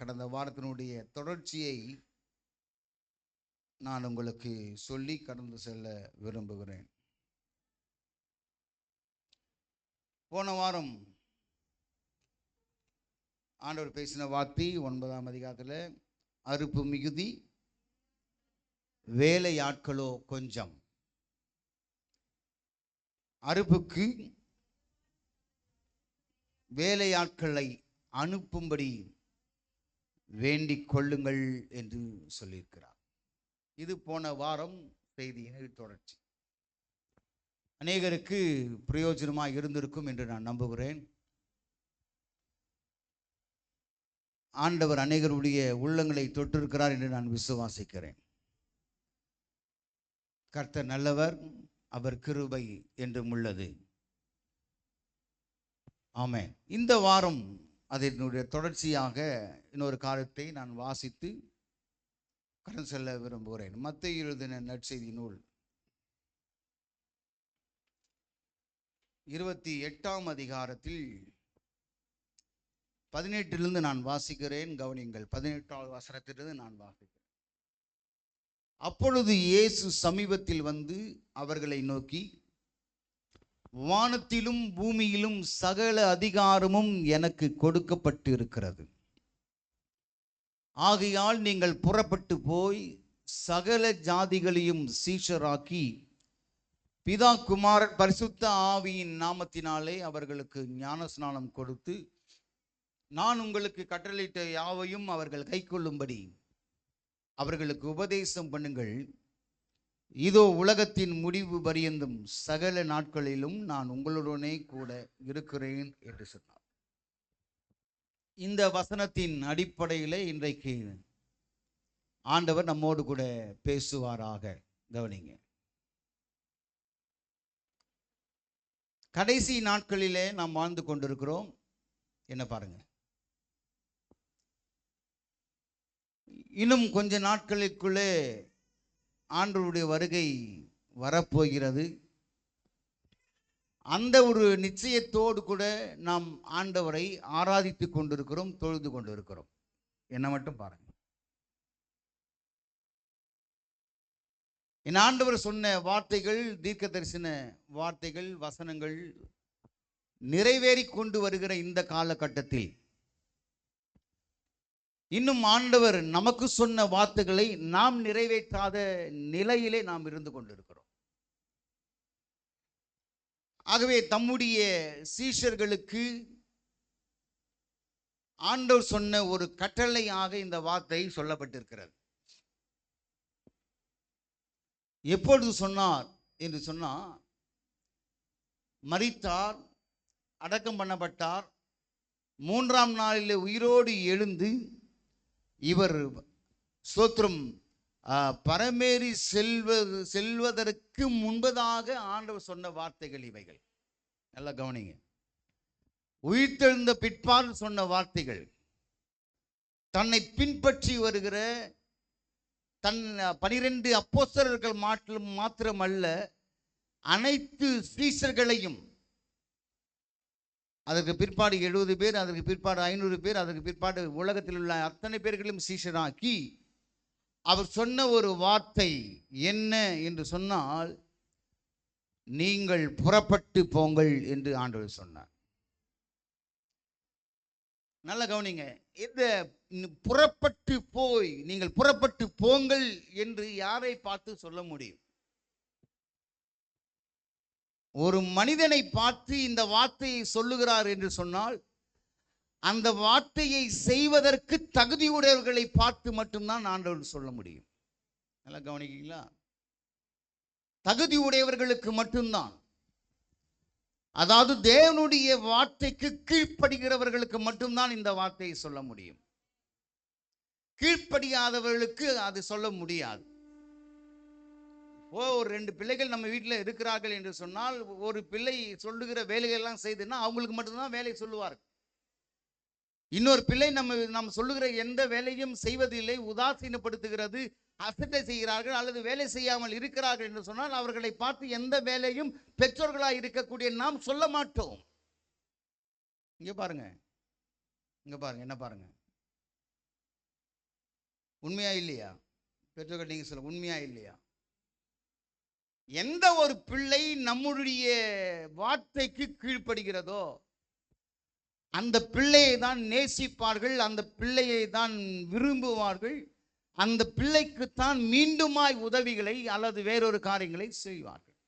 கடந்த வாரத்தினுடைய தொடர்ச்சியை நான் உங்களுக்கு சொல்லி கடந்து செல்ல விரும்புகிறேன். போன வாரம் ஆண்டவர் பேசின வார்த்தை 9ஆம் அதிகாரத்தில் அறுப்பு மிகுதி, வேலையாட்களோ கொஞ்சம். அறுப்புக்கு வேலையாட்களை அனுப்பும்படி வேண்டிக் கொள்ளுங்கள் என்று சொல்லியிருக்கிறார். இது போன வாரம் செய்தியின் தொடர்ச்சி. அநேகருக்கு பிரயோஜனமாக இருந்திருக்கும் என்று நான் நம்புகிறேன். ஆண்டவர் அநேகருடைய உள்ளங்களை தொட்டிருக்கிறார் என்று நான் விசுவாசிக்கிறேன். கர்த்தர் நல்லவர், அவர் கிருபை என்றும் உள்ளது. ஆமென். இந்த வாரம் அதனுடைய தொடர்ச்சியாக இன்னொரு காரியத்தை நான் வாசித்து கடந்து செல்ல விரும்புகிறேன். மத்தேயு எழுதின நற்செய்தி நூல் 28ஆம் அதிகாரத்தில் 18 நான் வாசிக்கிறேன். கவனிங்கள். 18வது வசனத்திலிருந்து நான் வாசிக்கிறேன். அப்பொழுது இயேசு சமீபத்தில் வந்து அவர்களை நோக்கி, வானத்திலும் பூமியிலும் சகல அதிகாரமும் எனக்கு கொடுக்கப்பட்டு இருக்கிறது. ஆகையால் நீங்கள் புறப்பட்டு போய் சகல ஜாதிகளையும் சீஷராக்கி பிதா குமாரன் பரிசுத்த ஆவியின் நாமத்தினாலே அவர்களுக்கு ஞானஸ்நானம் கொடுத்து, நான் உங்களுக்கு கட்டளையிட்ட யாவையும் அவர்கள் கைக்கொள்ளும்படி அவர்களுக்கு உபதேசம் பண்ணுங்கள். இதோ உலகத்தின் முடிவு பரியந்தும் சகல நாட்களிலும் நான் உங்களுடனே கூட இருக்கிறேன் என்று சொன்னார். இந்த வசனத்தின் அடிப்படையில் இன்றைக்கு ஆண்டவர் நம்மோடு கூட பேசுவாராக. கவனிங்க. கடைசி நாட்களிலே நாம் வாழ்ந்து கொண்டிருக்கிறோம். என்ன பாருங்க, இன்னும் கொஞ்ச நாட்களுக்குள்ளே ஆண்டவருடைய வருகை வரப்போகிறது. அந்த ஒரு நிச்சயத்தோடு கூட நாம் ஆண்டவரை ஆராதித்து கொண்டிருக்கிறோம், தொழுது கொண்டிருக்கிறோம். என்ன மட்டும் பாருங்க, என் ஆண்டவர் சொன்ன வார்த்தைகள், தீர்க்க தரிசன வார்த்தைகள், வசனங்கள் நிறைவேறி கொண்டு வருகிற இந்த காலகட்டத்தில் இன்னும் ஆண்டவர் நமக்கு சொன்ன வார்த்தைகளை நாம் நிறைவேற்றாத நிலையிலே நாம் இருந்து கொண்டிருக்கிறோம். ஆகவே தம்முடைய சீஷர்களுக்கு ஆண்டவர் சொன்ன ஒரு கட்டளையாக இந்த வார்த்தை சொல்லப்பட்டிருக்கிறது. எப்பொழுது சொன்னார் என்று சொன்னால், மரித்தார், அடக்கம் பண்ணப்பட்டார், 3ஆம் நாளிலே உயிரோடு எழுந்து இவர் ஸ்தோத்திரம் பரமேறி செல்வதற்கு முன்பதாக ஆண்டவர் சொன்ன வார்த்தைகள் இவைகள். நல்லா கவனிங்க. உயிர்த்தெழுந்த பிற்பாடு சொன்ன வார்த்தைகள், தன்னை பின்பற்றி வருகிற தன் 12 அப்போஸ்தலர்கள் மாத்திரமல்ல, அனைத்து சீஷர்களையும், அதற்கு பிற்பாடு 70 பேர், அதற்கு பிற்பாடு 500 பேர், அதற்கு பிற்பாடு உலகத்தில் உள்ள அத்தனை பேர்களும் சீஷராக்கி அவர் சொன்ன ஒரு வார்த்தை என்ன என்று சொன்னால், நீங்கள் புறப்பட்டு போங்கள் என்று ஆண்டவர் சொன்னார். நல்ல கவனிங்க. இந்த புறப்பட்டு போய், நீங்கள் புறப்பட்டு போங்கள் என்று யாரை பார்த்து சொல்ல முடியும்? ஒரு மனிதனை பார்த்து இந்த வார்த்தையை சொல்லுகிறார் என்று சொன்னால், அந்த வார்த்தையை செய்வதற்கு தகுதியுடையவர்களை பார்த்து மட்டும்தான் ஆண்டவர் சொல்ல முடியும். நல்லா கவனிக்கீங்களா? தகுதியுடையவர்களுக்கு மட்டும்தான், அதாவது தேவனுடைய வார்த்தைக்கு கீழ்ப்படுகிறவர்களுக்கு மட்டும்தான் இந்த வார்த்தையை சொல்ல முடியும். கீழ்ப்படியாதவர்களுக்கு அது சொல்ல முடியாது. ஒரு 2 பிள்ளைகள் நம்ம வீட்டில் இருக்கிறார்கள் என்று சொன்னால், ஒரு பிள்ளை சொல்லுகிற வேலைகள் எல்லாம் செய்துன்னா அவங்களுக்கு மட்டும்தான் வேலை சொல்லுவார்கள். இன்னொரு பிள்ளை நம்ம சொல்லுகிற எந்த வேலையும் செய்வதில்லை, உதாசீனப்படுத்துகிறது, அசட்டை செய்கிறார்கள் அல்லது வேலை செய்யாமல் இருக்கிறார்கள் என்று சொன்னால், அவர்களை பார்த்து எந்த வேலையும் பெற்றோர்களாக இருக்கக்கூடிய நாம் சொல்ல மாட்டோம். இங்க பாருங்க, என்ன பாருங்க, உண்மையா இல்லையா? பெற்றோர்கள் நீங்க சொல்ல, உண்மையா இல்லையா? எந்த ஒரு பிள்ளை நம்முடைய வார்த்தைக்கு கீழ்ப்படுகிறதோ அந்த பிள்ளையை தான் நேசிப்பார்கள், அந்த பிள்ளையை தான் விரும்புவார்கள், அந்த பிள்ளைக்குத்தான் மீண்டுமாய் உதவிகளை அல்லது வேறொரு காரியங்களை செய்வார்கள்.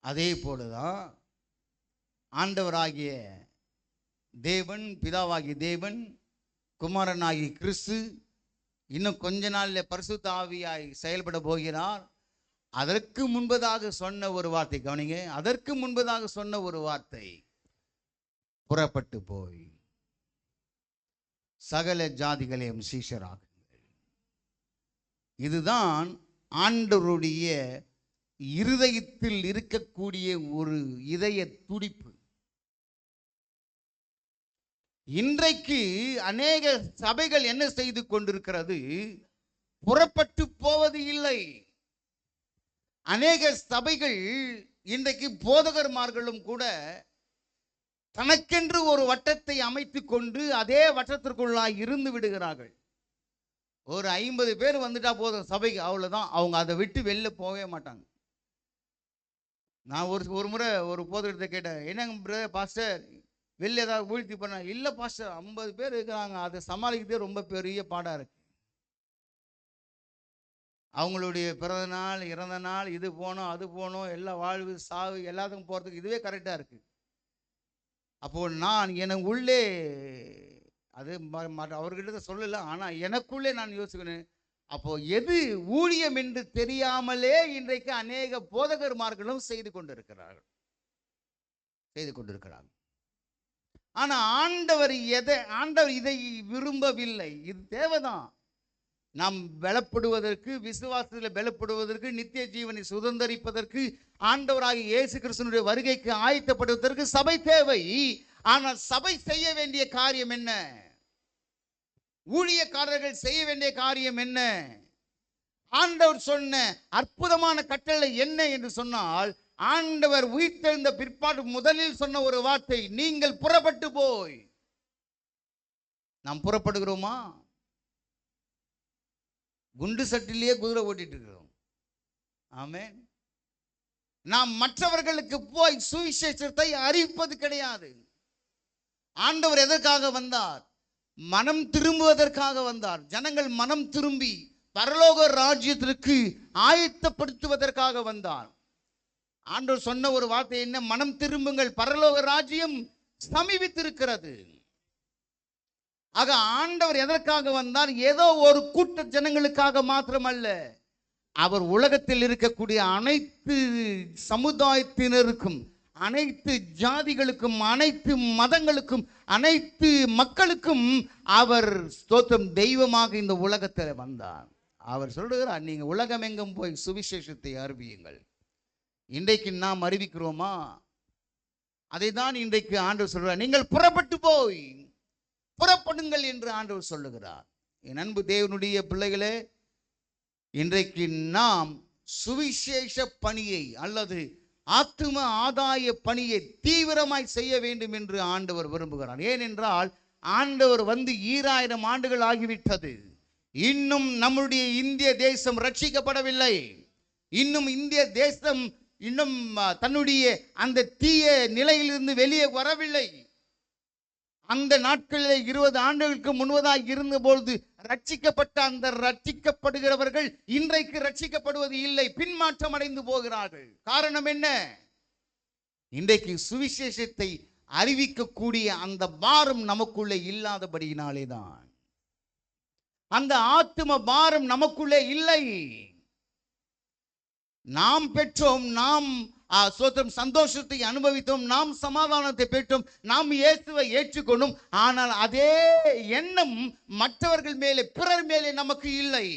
அதே போலதான் ஆண்டவராகிய தேவன், பிதாவாகிய தேவன், குமாரனாகிய கிறிஸ்து இன்னும் கொஞ்ச நாளில் பரிசுத்த ஆவியாய் செயல்பட போகிறார். அதற்கு முன்பதாக சொன்ன ஒரு வார்த்தை கவனிங்க. அதற்கு முன்பதாக சொன்ன ஒரு வார்த்தை, புறப்பட்டு போய் சகல ஜாதிகளையும் சீஷராகுங்கள். இதுதான் ஆண்டவருடைய இருதயத்தில் இருக்கக்கூடிய ஒரு இதய துடிப்பு. இன்றைக்கு அநேக சபைகள் என்ன செய்து கொண்டிருக்கிறது? புறப்பட்டு போவது இல்லை. அநேக சபைகள் இன்றைக்கு போதகர்மார்களும் கூட தனக்கென்று ஒரு வட்டத்தை அமைத்து கொண்டு அதே வட்டத்திற்குள்ளாய் இருந்து விடுகிறார்கள். ஒரு 50 பேர் வந்துட்டா போதும் சபைக்கு, அவ்வளவுதான். அவங்க அதை விட்டு வெளில போகவே மாட்டாங்க. நான் ஒரு முறை ஒரு போதகத்தை கேட்டேன், என்னங்க பாஸ்டர் வெளில ஏதாவது வீழ்த்தி பண்ண? இல்லை பாஸ்டர், 50 பேர் இருக்கிறாங்க, அதை சமாளிக்கிறதே ரொம்ப பெரிய பாடாக இருக்கு. அவங்களுடைய பிறந்த நாள், இறந்த நாள், இது போனோம் அது போனோம், எல்லாம் வாழ்வு சாவு எல்லாத்துக்கும் போகிறதுக்கு இதுவே கரெக்டாக இருக்கு. அப்போது நான் எனக்கு உள்ளே அது அவர்கிட்ட சொல்லலை, ஆனால் எனக்குள்ளே நான் யோசிக்கிறேன், அப்போ எது ஊழியம் என்று தெரியாமலே இன்றைக்கு அநேக போதகர்மார்களும் செய்து கொண்டிருக்கிறார்கள். ஆனா ஆண்டவர் இதை விரும்பவில்லை. இது தேவைதான். நாம் பலப்படுவதற்கு, விசுவாசத்தில் பலப்படுவதற்கு, நித்திய ஜீவனை சுதந்தரிப்பதற்கு, ஆண்டவராகிய இயேசு கிறிஸ்துவினுடைய வருகைக்கு ஆயத்தப்படுவதற்கு சபை தேவை. ஆனால் சபை செய்ய வேண்டிய காரியம் என்ன? ஊழியக்காரர்கள் செய்ய வேண்டிய காரியம் என்ன? ஆண்டவர் சொன்ன அற்புதமான கட்டளை என்ன என்று சொன்னால், ஆண்டவர் உயிர்த்தெழுந்த பிற்பாடு முதலில் சொன்ன ஒரு வார்த்தை, நீங்கள் புறப்பட்டு போய். நாம் புறப்படுகிறோமா? குண்டு சட்டிலேயே குதிரை ஓட்டிட்டு இருக்கிறோம். ஆமென். நாம் மற்றவர்களுக்கு போய் சுவிசேஷத்தை அறிவிப்பது கிடையாது. ஆண்டவர் எதற்காக வந்தார்? மனம் திரும்புவதற்காக வந்தார். ஜனங்கள் மனம் திரும்பி பரலோக ராஜ்யத்திற்கு ஆயத்தப்படுத்துவதற்காக வந்தார். ஆண்டவர் சொன்ன ஒரு வார்த்தை என்ன? மனம் திரும்புங்கள், பரலோக ராஜ்யம் சமீபித்திருக்கிறது. ஆக ஆண்டவர் எதற்காக வந்தார்? ஏதோ ஒரு கூட்ட ஜனங்களுக்காக மாத்திரமல்ல, அவர் உலகத்தில் இருக்கக்கூடிய அனைத்து சமுதாயத்தினருக்கும், அனைத்து ஜாதிகளுக்கும், அனைத்து மதங்களுக்கும், அனைத்து மக்களுக்கும் அவர் ஸ்தோத்திரம் தெய்வமாக இந்த உலகத்தில் வந்தார். அவர் சொல்லுகிறார், நீங்க உலகம் எங்கும் போய் சுவிசேஷத்தை அறிவியுங்கள். இன்றைக்கு நாம் அறிவிக்கிறோமா? அதை தான் இன்றைக்கு ஆண்டவர் சொல்றார், நீங்கள் புறப்பட்டு போய் புறப்படுங்கள் என்று ஆண்டவர் சொல்லுகிறார். என் அன்பு தேவனுடைய பிள்ளைகளே, இன்றைக்கு நாம் சுவிசேஷ பணியை அல்லது ஆத்தும ஆதாய பணியை தீவிரமாய் செய்ய வேண்டும் என்று ஆண்டவர் விரும்புகிறார். ஏனென்றால் ஆண்டவர் வந்து 2000 ஆண்டுகள் ஆகிவிட்டது. இன்னும் நம்முடைய இந்திய தேசம் ரட்சிக்கப்படவில்லை. இன்னும் இந்திய தேசம் இன்னும் தன்னுடைய அந்த தீய நிலையிலிருந்து வெளியே வரவில்லை. அந்த நாட்களில் 20 ஆண்டுகளுக்கு முன்பதாக இருந்தபொழுது ரட்சிக்கப்பட்ட அந்த ரட்சிக்கப்படுகிறவர்கள் இன்றைக்கு ரட்சிக்கப்படுவது இல்லை, பின்மாற்றம் அடைந்து போகிறார்கள். காரணம் என்ன? இன்றைக்கு சுவிசேஷத்தை அறிவிக்கக்கூடிய அந்த பாரம் நமக்குள்ளே இல்லாதபடியினாலே தான். அந்த ஆத்தும பாரம் நமக்குள்ளே இல்லை. நாம் பெற்றோம், நாம் சந்தோஷத்தை அனுபவித்தோம், நாம் சமாதானத்தை பெற்றோம், நாம் இயேசுவை ஏற்றுக்கொண்டோம். ஆனால் அதே எண்ணம் மற்றவர்கள் மேலே, பிறர் மேலே நமக்கு இல்லை.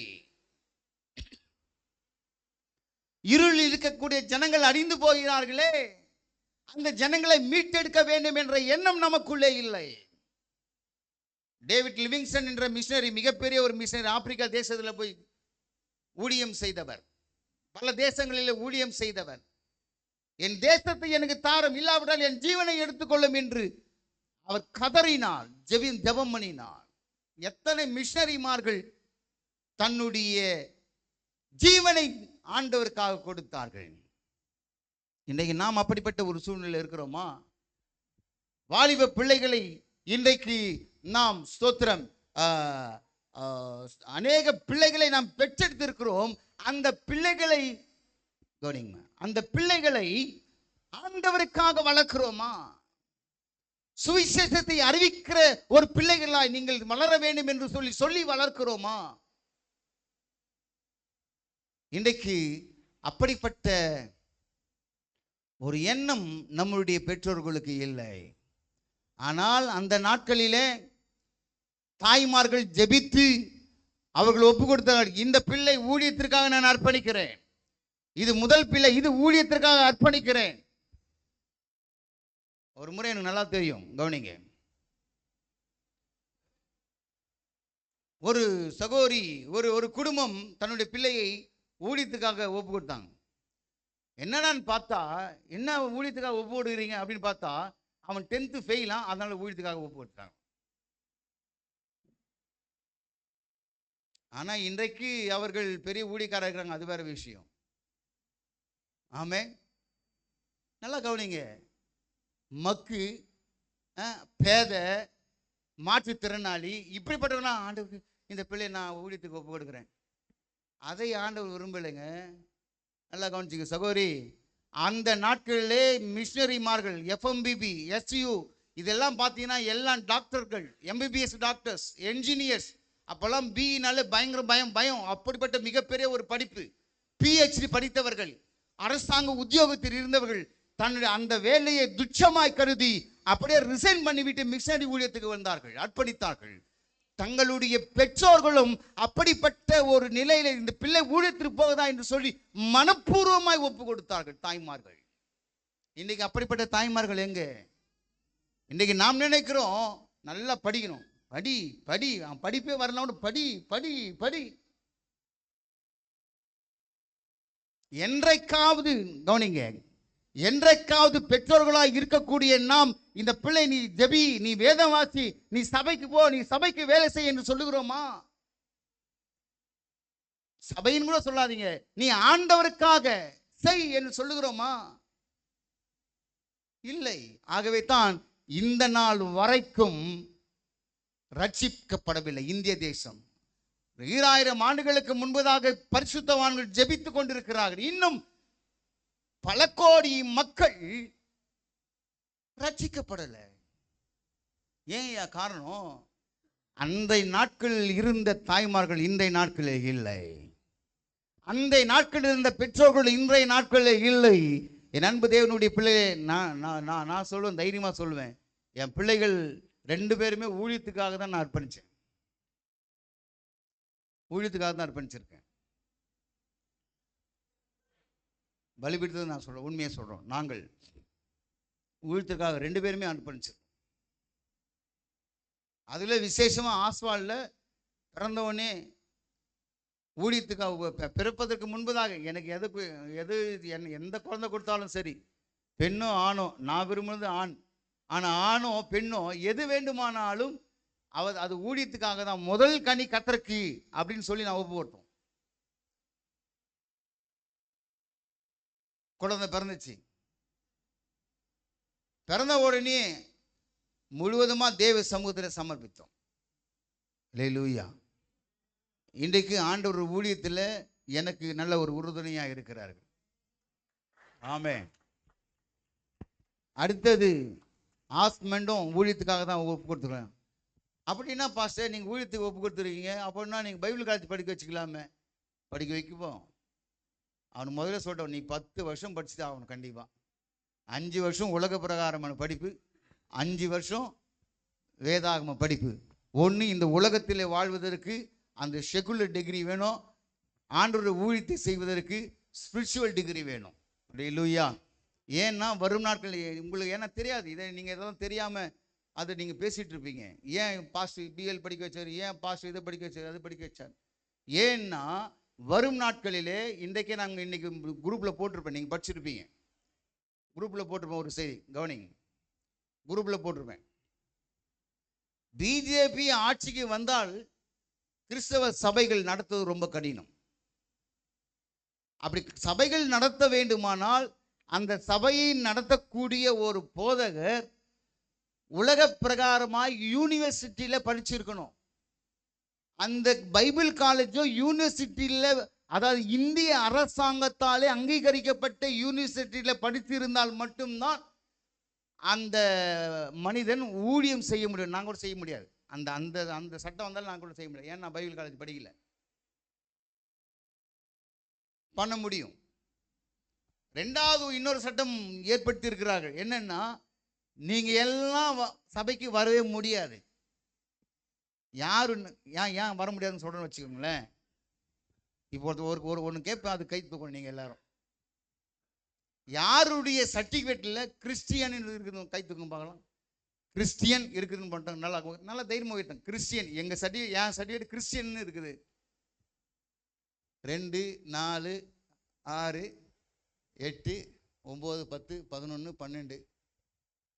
இருள் இருக்கக்கூடிய ஜனங்கள் அழிந்து போகிறார்களே, அந்த ஜனங்களை மீட்டெடுக்க வேண்டும் என்ற எண்ணம் நமக்குள்ளே இல்லை. டேவிட் லிவிங்ஸ்டன் என்ற மிஷனரி, மிகப்பெரிய ஒரு மிஷனரி, ஆப்பிரிக்கா தேசத்தில் போய் ஊழியம் செய்தவர், பல தேசங்களில் ஊழியம் செய்தவர். என் தேசத்தை எனக்கு தாரம், இல்லாவிட்டால் என் ஜீவனை எடுத்துக்கொள்ளும் என்று அவர் கதறினார், ஜெபம் பண்ணினார். எத்தனை மிஷனரிமார்கள் தன்னுடைய ஜீவனை ஆண்டவருக்காக கொடுத்தார்கள். இன்றைக்கு நாம் அப்படிப்பட்ட ஒரு சூழ்நிலை இருக்கிறோமா? வாலிப பிள்ளைகளை இன்றைக்கு நாம் ஸ்தோத்திரம் அநேக பிள்ளைகளை நாம் பெற்றெடுத்திருக்கிறோம். அந்த பிள்ளைகளை கவனிங்க, அந்த பிள்ளைகளை ஆண்டவருக்காக வளர்க்கிறோமா? சுவிசேஷத்தை அறிவிக்கிற ஒரு பிள்ளைகளாய் நீங்கள் வளர வேண்டும் என்று சொல்லி வளர்க்கிறோமா? இன்றைக்கு அப்படிப்பட்ட ஒரு எண்ணம் நம்முடைய பெற்றோர்களுக்கு இல்லை. ஆனால் அந்த நாட்களிலே தாய்மார்கள் ஜெபித்து அவர்கள் ஒப்பு கொடுத்தார்கள். இந்த பிள்ளை ஊழியத்திற்காக நான் அர்ப்பணிக்கிறேன், இது முதல் பிள்ளை, இது ஊழியத்திற்காக அர்ப்பணிக்கிறேன். ஒரு முறை எனக்கு நல்லா தெரியும், கவனிங்க. ஒரு சகோதரி, ஒரு குடும்பம் தன்னுடைய பிள்ளையை ஊழியத்துக்காக ஒப்பு கொடுத்தாங்க. என்னடான்னு பார்த்தா, என்ன ஊழியத்துக்காக ஒப்பு கொடுக்குறீங்க அப்படின்னு பார்த்தா, அவன் 10th ஃபெயிலா, அதனால ஊழியத்துக்காக ஒப்பு கொடுத்தாங்க. ஆனா இன்றைக்கு அவர்கள் பெரிய ஊழியக்காரர் இருக்கிறாங்க, அது வேற விஷயம். ஆமே, நல்லா கவனிங்க. மக்கு, பேத, மாற்றுத்திறனாளி, இப்படிப்பட்டவனா ஆண்டவருக்கு இந்த பிள்ளையை நான் ஊழியத்துக்கு ஒப்பு கொடுக்குறேன், அதை ஆண்டவர் விரும்பலைங்க. நல்லா கவனிச்சுங்க சகோதரி. அந்த நாட்களிலே மிஷனரிமார்கள், எஃப்எம்பிபி, எஸ்யூ, இதெல்லாம் பார்த்தீங்கன்னா எல்லாம் டாக்டர்கள், எம்பிபிஎஸ் டாக்டர்ஸ், என்ஜினியர்ஸ். அப்போல்லாம் பினாலே பயங்கர பயம். அப்படிப்பட்ட மிகப்பெரிய ஒரு படிப்பு. பிஹெச்டி படித்தவர்கள், அரசாங்க உத்தியோகத்தில் இருந்தவர்கள் தன்னுடைய அந்த வேலையை துச்சமாய் கருதி அப்படியே ரிசைன் பண்ணிவிட்டு மிஷனரி ஊழியத்துக்கு வந்தார்கள், அர்ப்பணித்தார்கள். தங்களுடைய பெற்றோர்களும் அப்படிப்பட்ட ஒரு நிலையில இந்த பிள்ளை ஊழியத்திற்கு போகுதா என்று சொல்லி மனப்பூர்வமாய் ஒப்பு கொடுத்தார்கள் தாய்மார்கள். இன்னைக்கு அப்படிப்பட்ட தாய்மார்கள் எங்க? இன்னைக்கு நாம் நினைக்கிறோம் நல்லா படிக்கணும், படி படி, படிப்பே வரலாம், படி படி படி. என்றைக்காவது கவனிங்க, என்றைக்காவது பெற்றோர்களாக இருக்கக்கூடிய நாம் இந்த பிள்ளை நீ ஜெபி, நீ வேதம் வாசி, நீ சபைக்கு போ, நீ சபைக்கு வேலை செய் என்று சொல்லுகிறோமா? சபைன்னு கூட சொல்லாதீங்க, நீ ஆண்டவருக்காக செய் என்று சொல்லுகிறோமா? இல்லை. ஆகவே தான் இந்த நாள் வரைக்கும் ரட்சிக்கப்படவில்லை இந்திய தேசம். 2000 ஆண்டுகளுக்கு முன்பதாக பரிசுத்தவான்கள் ஜெபித்துக் கொண்டிருக்கிறார்கள். இன்னும் பல கோடி மக்கள் ரட்சிக்கப்படலை. ஏன் காரணம்? அந்த நாட்களில் இருந்த தாய்மார்கள் இன்றைய நாட்களில் இல்லை. அந்த நாட்களில் இருந்த பெற்றோர்கள் இன்றைய நாட்களில் இல்லை. என் அன்பு தேவனுடைய பிள்ளைகளை நான் சொல்லுவேன், தைரியமா சொல்லுவேன், என் பிள்ளைகள் 2 பேருமே ஊழியத்துக்காக தான் நான் அர்ப்பணிச்சேன். ஊழியத்துக்காக தான் அர்ப்பணிச்சிருக்கேன். பலிபீடத்தை நான் சொல்றேன், உண்மையை சொல்றோம். நாங்கள் ஊழியத்துக்காக 2 பேருமே அர்ப்பணிச்சிருக்கோம். அதுல விசேஷமா ஆஸ்வால்ல பிறந்தவனே ஊழியத்துக்காக, பிறப்பதற்கு முன்பதாக எனக்கு எந்த குழந்தை கொடுத்தாலும் சரி, பெண்ணோ ஆணோ, நான் விரும்புறது ஆண். ஆனா ஆணோ பெண்ணோ எது வேண்டுமானாலும் அது ஊழியத்துக்காக தான். முதல் கனி கத்தருக்கு அப்படின்னு சொல்லி நான் ஒப்பு கொடுத்தோம். குழந்தை பிறந்துச்சு. பிறந்த உடனே முழுவதுமா தேவ சமூகத்தில் சமர்ப்பித்தோம். அல்லேலூயா. இன்றைக்கு ஆண்டவர் ஊழியத்தில் எனக்கு நல்ல ஒரு உறுதுணையாக இருக்கிறார்கள். ஆமென். அடுத்தது ஹஸ்பண்டும் ஊழியத்துக்காக தான் ஒப்பு கொடுத்துருக்கேன். அப்படின்னா பாஸ்டர் நீங்கள் ஊழியத்துக்கு ஒப்பு கொடுத்துருக்கீங்க, அப்படின்னா நீங்கள் பைபிள் காலேஜ் படிக்க வச்சுக்கலாமே. படிக்க வைக்குவோம். அவன் முதல்ல சொல்லிட்டோம், நீ 10 வருஷம் படிச்சுட்டு ஆகணும் கண்டிப்பாக. 5 வருஷம் உலக பிரகாரமான படிப்பு, 5 வருஷம் வேதாகம படிப்பு. ஒன்று இந்த உலகத்தில் வாழ்வதற்கு அந்த செகுலர் டிகிரி வேணும், ஆண்டவருடைய ஊழியத்தை செய்வதற்கு ஸ்பிரிச்சுவல் டிகிரி வேணும். அல்லேலூயா. ஏன்னா வரும் நாட்கள் உங்களுக்கு ஏன்னா தெரியாது, இதை நீங்கள் இதெல்லாம் தெரியாமல் அதை நீங்கள் பேசிகிட்டு இருப்பீங்க. ஏன் பாஸ்டர் பிஎல் படிக்க வச்சார், ஏன் பாஸ்டர் இதை படிக்க வச்சார், அதை படிக்க வச்சார். ஏன்னா வரும் நாட்களிலே இன்றைக்கே நாங்கள் இன்னைக்கு குரூப்பில் போட்டிருப்பேன், நீங்கள் படிச்சிருப்பீங்க. குரூப்பில் போட்டிருப்பேன் ஒரு செய்தி, கவனிங்க. குரூப்பில் போட்டிருப்பேன். பிஜேபி ஆட்சிக்கு வந்தால் கிறிஸ்தவ சபைகள் நடத்துவது ரொம்ப கடினம். அப்படி சபைகள் நடத்த வேண்டுமானால் அந்த சபையை நடத்தக்கூடிய ஒரு போதகர் உலக பிரகாரமாய் யூனிவர்சிட்டியில படிச்சிருக்கணும். அந்த பைபிள் காலேஜும் யூனிவர்சிட்டியில, அதாவது இந்திய அரசாங்கத்தாலே அங்கீகரிக்கப்பட்ட யூனிவர்சிட்டியில படித்திருந்தால் மட்டும்தான் அந்த மனிதன் ஊழியம் செய்ய முடியும். நான் கூட செய்ய முடியாது. அந்த அந்த அந்த சட்டம் வந்தாலும் நான் கூட செய்ய முடியாது. ஏன்னா நான் பைபிள் காலேஜ் படிக்கல. பண்ண முடியும். ரெண்டாவது இன்னொரு சட்டம் ஏற்படுத்தி இருக்கிறார்கள். என்னன்னா, நீங்க எல்லாம் சபைக்கு வரவே முடியாது. யாரு ஏன் வர முடியாதுன்னு சொல்றேன்னு வச்சுக்கோங்களேன். இப்போ ஒரு ஒன்று கேட்பேன், அது கை தூக்கணும். நீங்க எல்லாரும் யாருடைய சர்டிஃபிகேட்ல கிறிஸ்டியன் இருக்குது கை தூக்கம் பார்க்கலாம். கிறிஸ்டியன் இருக்குதுன்னு பண்ணிட்டாங்க. நல்லா தைரியமாக போயிட்டாங்க. கிறிஸ்டியன் என் சர்டிஃபிகேட் கிறிஸ்டியன் இருக்குது. 2 4 6 8 9 10 11 12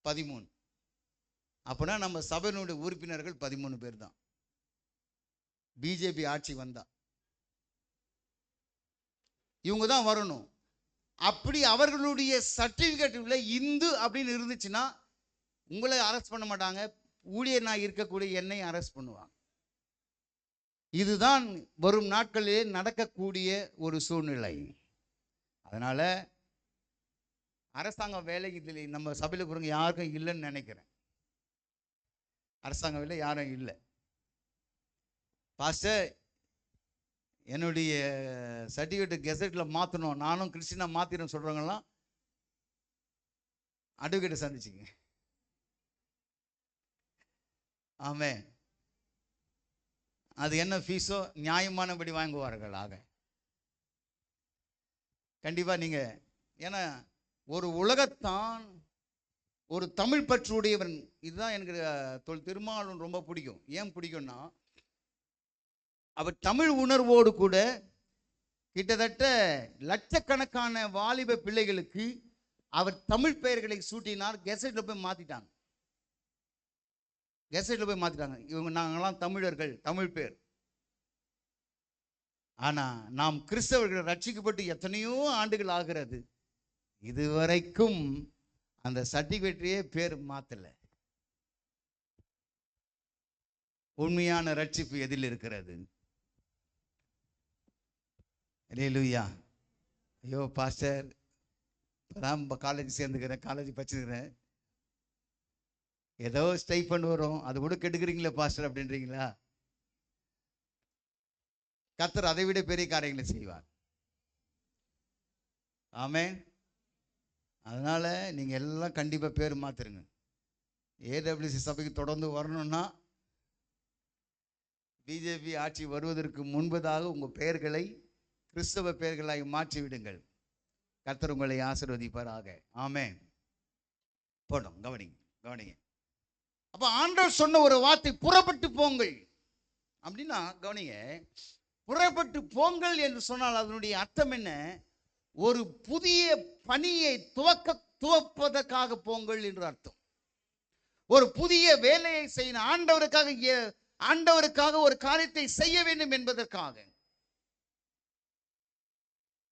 13. அப்படின்னா நம்ம சபையினுடைய உறுப்பினர்கள் 13 பேர் தான். பிஜேபி ஆட்சி வந்தா இவங்க தான் வரணும். அப்படி அவர்களுடைய சர்டிபிகேட்ல இந்து அப்படின்னு இருந்துச்சுன்னா உங்களை அரெஸ்ட் பண்ண மாட்டாங்க. ஊழியர் நான் இருக்கக்கூடிய என்னை அரெஸ்ட் பண்ணுவாங்க. இதுதான் வரும் நாட்களிலே நடக்கக்கூடிய ஒரு சூழ்நிலை. அதனால அரசாங்க வேலை இதில் நம்ம சபையில் இருக்கிறவங்க யாருக்கும் இல்லைன்னு நினைக்கிறேன். அரசாங்க வேலை யாரும் இல்லை. பாஸ்டர் என்னுடைய சர்டிஃபிகேட் கெசட்டில் மாற்றணும், நானும் கிறிஸ்டினா மாற்றிடும் சொல்கிறவங்கலாம் அட்வொகேட்டை சந்திச்சுங்க. ஆமே, அது என்ன ஃபீஸோ நியாயமானபடி வாங்குவார்கள். ஆக கண்டிப்பாக நீங்கள், ஏன்னா ஒரு உலகத்தான் ஒரு தமிழ் பற்றுடையவன். இதுதான் எனக்கு திருமாவளவன் ரொம்ப பிடிக்கும். ஏன் பிடிக்கும்னா, அவர் தமிழ் உணர்வோடு கூட கிட்டத்தட்ட லட்சக்கணக்கான வாலிப பிள்ளைகளுக்கு அவர் தமிழ் பெயர்களை சூட்டினார். கெசட்ல போய் மாத்திட்டாங்க. இவங்க நாங்கெல்லாம் தமிழர்கள், தமிழ் பேர். ஆனா நாம் கிறிஸ்தவர்கள் ரட்சிக்கப்பட்டு எத்தனையோ ஆண்டுகள் ஆகிறது, இதுவரைக்கும் அந்த சர்டிபிகேட்லயே பேர் மாத்தல. உண்மையான ரட்சிப்பு எதில் இருக்கிறது? அல்லேலூயா. ஐயோ பாஸ்டர், இப்பதான் காலேஜ் சேர்ந்துக்கிறேன், காலேஜ் படிச்சுக்கிறேன், ஏதோ ஸ்டைஃபண்ட் வரும், அது கூட கெடுக்குறீங்களா பாஸ்டர் அப்படின்றீங்களா? கர்த்தர் அதை விட பெரிய காரியங்களை செய்வார். ஆமென். அதனால நீங்க எல்லாம் கண்டிப்பா பேர் மாத்திருங்க. ஏடபிள்யூசி சபைக்கு தொடர்ந்து வரணும்னா பிஜேபி ஆட்சி வருவதற்கு முன்பதாக உங்க பெயர்களை கிறிஸ்தவ பெயர்களாய் மாற்றி விடுங்கள். கர்த்தர் உங்களை ஆசீர்வதிப்பாராக. ஆமென். போடும். கவனிங்க. அப்ப ஆண்டவர் சொன்ன ஒரு வார்த்தை, புறப்பட்டு போங்கள் அப்படின்னா, கவனிங்க, புறப்பட்டு போங்கள் என்று சொன்னால் அதனுடைய அர்த்தம் என்ன? ஒரு புதிய பணியை துவப்பதற்காக போங்கள் என்று அர்த்தம். ஒரு புதிய வேலையை செய்யணும், ஆண்டவருக்காக ஒரு காரியத்தை செய்ய வேண்டும் என்பதற்காக,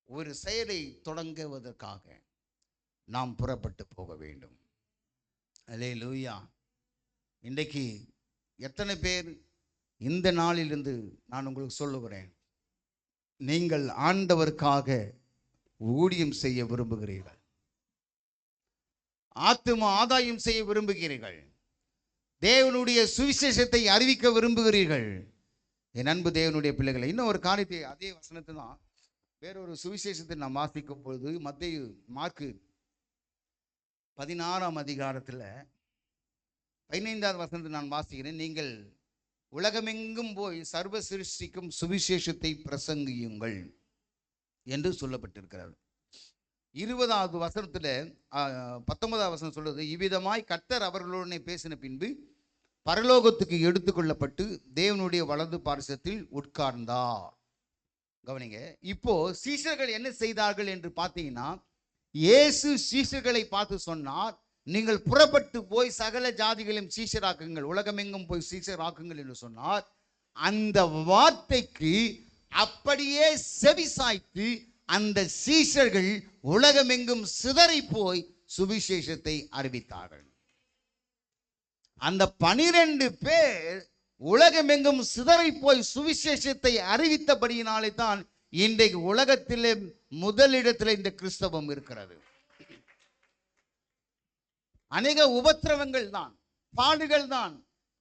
ஒரு செயலை தொடங்குவதற்காக நாம் புறப்பட்டு போக வேண்டும். அல்லேலூயா. இன்றைக்கு எத்தனை பேர் இந்த நாளிலிருந்து நான் உங்களுக்கு சொல்லுகிறேன், நீங்கள் ஆண்டவருக்காக ஊழியம் செய்ய விரும்புகிறீர்கள், ஆத்தும ஆதாயம் செய்ய விரும்புகிறீர்கள், தேவனுடைய சுவிசேஷத்தை அறிவிக்க விரும்புகிறீர்கள். என் அன்பு தேவனுடைய பிள்ளைகளை, இன்னும் ஒரு காரியத்தை, அதே வசனத்தை தான் வேறொரு சுவிசேஷத்தை நாம் வாசிக்கும் பொழுது, மார்க்கு 16ஆம் அதிகாரத்தில் 15வது வசனத்தை நான் வாசிக்கிறேன். நீங்கள் உலகமெங்கும் போய் சர்வ சிருஷ்டிக்கும் சுவிசேஷத்தை பிரசங்கியுங்கள் என்று சொல்லப்பட்டிருக்கிறது. 20வது வசனத்தில் 19வது வசனம் சொல்றது, இவ்விதமாய் கர்த்தர் அவர்களுடனே பேசின பின்பு பரலோகத்துக்கு எடுத்துக்கொள்ளப்பட்டு தேவனுடைய வலது பார்சத்தில் உட்கார்ந்தார். கவனிங்க, இப்போ சீஷர்கள் என்ன செய்தார்கள் என்று பார்த்தீங்கன்னா, இயேசு சீஷர்களை பார்த்து சொன்னார், நீங்கள் புறப்பட்டு போய் சகல ஜாதிகளையும் சீஷராக்குங்கள், உலகமெங்கும் போய் சீஷராக்குங்கள் என்று சொன்னார். அந்த வார்த்தைக்கு அப்படியே செவி சாய்த்து அந்த சீஷர்கள் உலகமெங்கும் சிதறி போய் சுவிசேஷத்தை அறிவித்தார்கள். அந்த 12 பேர் உலகமெங்கும் சிதறி போய் சுவிசேஷத்தை அறிவித்தபடியினாலே தான் இன்றைக்கு உலகத்திலே முதலிடத்தில் இந்த கிறிஸ்தவம் இருக்கிறது. அநேக உபத்திரவங்கள் தான், பாடுகள் தான்,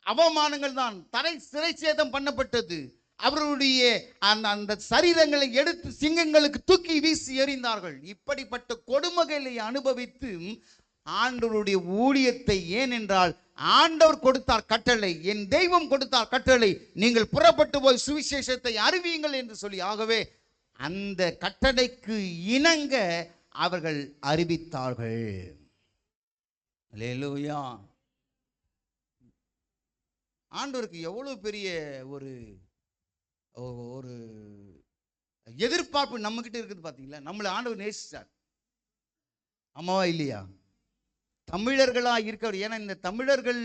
அவமானங்கள் தான், சிறை சேதம் பண்ணப்பட்டது. அவர்களுடைய அந்த சரீரங்களை எடுத்து சிங்கங்களுக்கு தூக்கி வீசி எறிந்தார்கள். இப்படிப்பட்ட கொடுமைகளை அனுபவித்து ஆண்டவருடைய ஊழியத்தை, ஏனென்றால் ஆண்டவர் கொடுத்தார் கட்டளை, என் தெய்வம் கொடுத்தார் கட்டளை, நீங்கள் புறப்பட்டு போய் சுவிசேஷத்தை அறிவியுங்கள் என்று சொல்லி, ஆகவே அந்த கட்டளைக்கு இணங்க அவர்கள் அறிவித்தார்கள். அல்லேலூயா. ஆண்டவருக்கு எவ்வளவு பெரிய ஒரு ஒரு எதிர்பார்ப்பு நம்ம கிட்ட இருக்குது பாத்தீங்களா? நம்மளை ஆண்டவர் நேசிச்சார், ஆமாவா இல்லையா? தமிழர்களா இருக்க, ஏன்னா இந்த தமிழர்கள்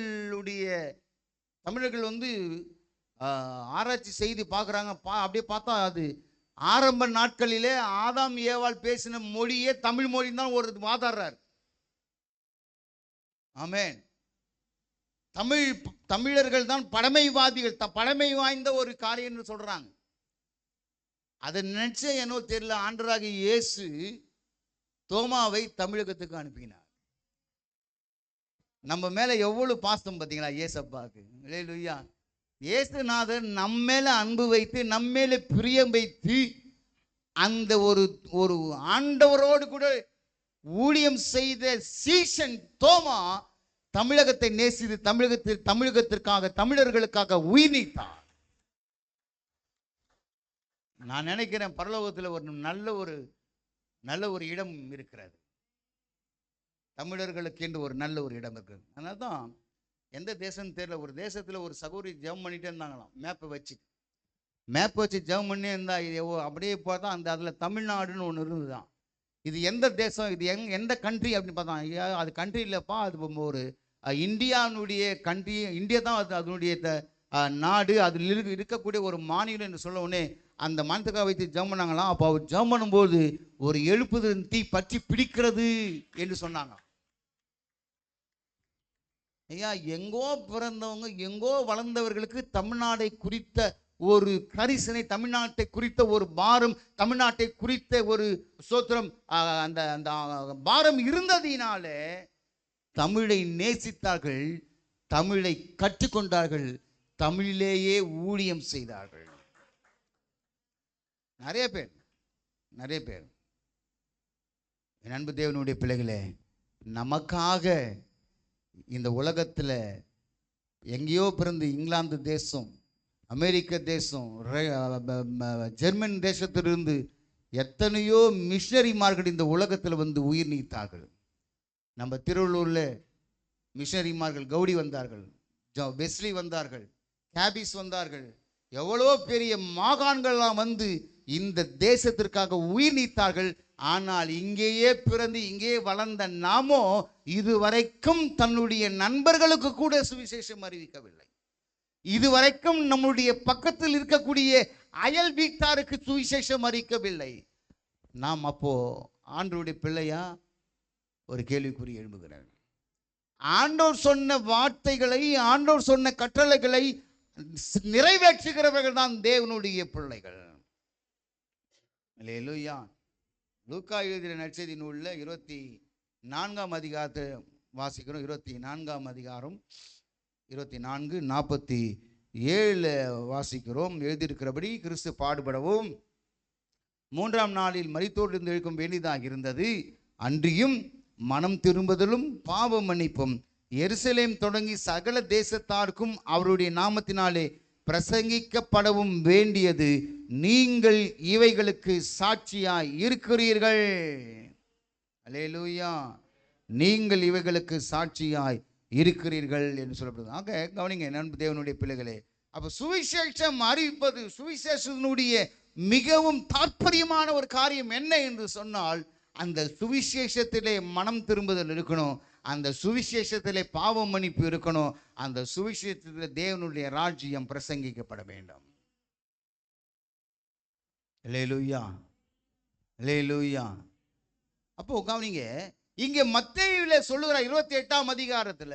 வந்து ஆராய்ச்சி செய்து பார்க்குறாங்க. அப்படியே பார்த்தா அது ஆரம்ப நாட்களிலே ஆதாம் ஏவாள் பேசின மொழியே தமிழ் மொழி தான் ஒரு வாதாடுறார். ஆமென். தமிழர்கள் தான் பழமைவாதிகள், பழமை வாய்ந்த ஒரு காரியம்னு சொல்றாங்க. அதை நினைச்ச என்னோ தெரியல, ஆண்டவராகிய இயேசு தோமாவை தமிழகத்துக்கு அனுப்பினார். நம்ம மேல எவ்வளவு பாசம் பார்த்தீங்களா இயேசப்பாக்கு. அல்லேலூயா. இயேசுநாதர் நம்ம மேல அன்பு வைத்து, நம்ம மேல பிரியம் வைத்து, அந்த ஒரு ஆண்டவரோடு கூட ஊழியம் செய்த சீஷன் தோமா தமிழகத்தை நேசித்து தமிழகத்திற்காக, தமிழர்களுக்காக உயிர் நீத்தார். நான் நினைக்கிறேன் பரலோகத்தில் ஒரு நல்ல ஒரு இடம் இருக்கிறது, தமிழர்களுக்கு என்று ஒரு நல்ல ஒரு இடம் இருக்குது. அதனால தான் எந்த தேசம்னு தெரியல, ஒரு தேசத்தில் ஒரு சகோதரி ஜெபம் பண்ணிட்டே இருந்தாங்களாம், மேப்பை வச்சு ஜெபம் பண்ணி இருந்தா. அப்படியே பார்த்தா அதில் தமிழ்நாடுன்னு ஒன்று இருந்துதான். இது எந்த தேசம், இது எந்த கண்ட்ரி அப்படின்னு பார்த்தா, அது கண்ட்ரி இல்லைப்பா, அது ஒரு இந்தியாவுடைய கண்ட்ரி, இந்தியா தான் அதனுடைய நாடு, அதில் இருக்கக்கூடிய ஒரு மாநிலம் என்று சொல்ல உடனே அந்த மனத்துக்காக வைத்து ஜெபம் பண்ணாங்களாம். அப்போ அவர் ஜெபம் பண்ணும்போது ஒரு எழுப்புதல் தீ பற்றி பிடிக்கிறது என்று சொன்னாங்க. ஐயா, எங்கோ பிறந்தவங்க, எங்கோ வளர்ந்தவர்களுக்கு தமிழ்நாடை குறித்த ஒரு கரிசனை, தமிழ்நாட்டை குறித்த ஒரு பாரம், தமிழ்நாட்டை குறித்த ஒரு சோத்திரம், அந்த அந்த பாரம் இருந்ததினாலே தமிழை நேசித்தார்கள், தமிழை கற்றுக்கொண்டார்கள், தமிழிலேயே ஊழியம் செய்தார்கள். நிறைய பேர் என் அன்பு தேவனுடைய பிள்ளைகளே, நமக்காக இந்த உலகத்தில் எங்கேயோ பிறந்து இங்கிலாந்து தேசம், அமெரிக்க தேசம், ஜெர்மன் தேசத்திலிருந்து எத்தனையோ மிஷனரிமார்கள் இந்த உலகத்தில் வந்து உயிர் நீத்தார்கள். நம்ம திருவள்ளூரில் மிஷனரிமார்கள் கௌடி வந்தார்கள், வெஸ்லி வந்தார்கள், கேபிஸ் வந்தார்கள், எவ்வளோ பெரிய மாகாண்கள்லாம் வந்து இந்த தேசத்திற்காக உயிர் நீத்தார்கள். ஆனால் இங்கேயே பிறந்து இங்கே வளர்ந்த நாமோ இதுவரைக்கும் தன்னுடைய நண்பர்களுக்கு கூட சுவிசேஷம் அறிவிக்கவில்லை. இதுவரைக்கும் நம்முடைய பக்கத்தில் இருக்கக்கூடிய அயல் வீட்டாருக்கு சுவிசேஷம் அறிவிக்கவில்லை. நாம் அப்போ ஆண்டவருடைய பிள்ளையா? ஒரு கேள்விக்குறி எழும்புகிறார். ஆண்டவர் சொன்ன வார்த்தைகளை, ஆண்டவர் சொன்ன கட்டளைகளை நிறைவேற்றுகிறவர்கள் தான் தேவனுடைய பிள்ளைகள். அல்லேலூயா. லூக்கா எழுதிய நற்செய்தி நூலில் 24ஆம் அதிகாரத்தை வாசிக்கிறோம். 24ஆம் அதிகாரம் 24:47 வாசிக்கிறோம். எழுதியிருக்கிறபடி, கிறிஸ்து பாடுபடவும் 3ஆம் நாளில் மரித்தோரிலிருந்து எழுக்கும் வேண்டியதாக இருந்தது. அன்றியும் மனம் திரும்புதலும் பாவ மன்னிப்பும் எருசலேம் தொடங்கி சகல தேசத்தாருக்கும் அவருடைய நாமத்தினாலே பிரசங்கிக்கப்படவும் வேண்டியது. நீங்கள் இவைகளுக்கு சாட்சியாய் இருக்கிறீர்கள். அல்லேலூயா. நீங்கள் இவைகளுக்கு சாட்சியாய் இருக்கிறீர்கள் என்று சொல்லப்படுது. ஆக கவனிங்க நண்பு தேவனுடைய பிள்ளைகளே, அப்ப சுவிசேஷம் அறிவிப்பது, சுவிசேஷனுடைய மிகவும் தாற்பயமான ஒரு காரியம் என்ன என்று சொன்னால், அந்த சுவிசேஷத்திலே மனம் திரும்புதல் இருக்கணும். அந்த சுவிசேஷத்திலே பாவ மன்னிப்பு இருக்கணும். அந்த சுவிசேஷத்தில் தேவனுடைய ராஜ்யம் பிரசங்கிக்கப்பட வேண்டும். அல்லேலூயா, அல்லேலூயா. அப்போ கவனிங்க, இங்க மத்தேயுவிலே சொல்லுகிற 28ஆம் அதிகாரத்துல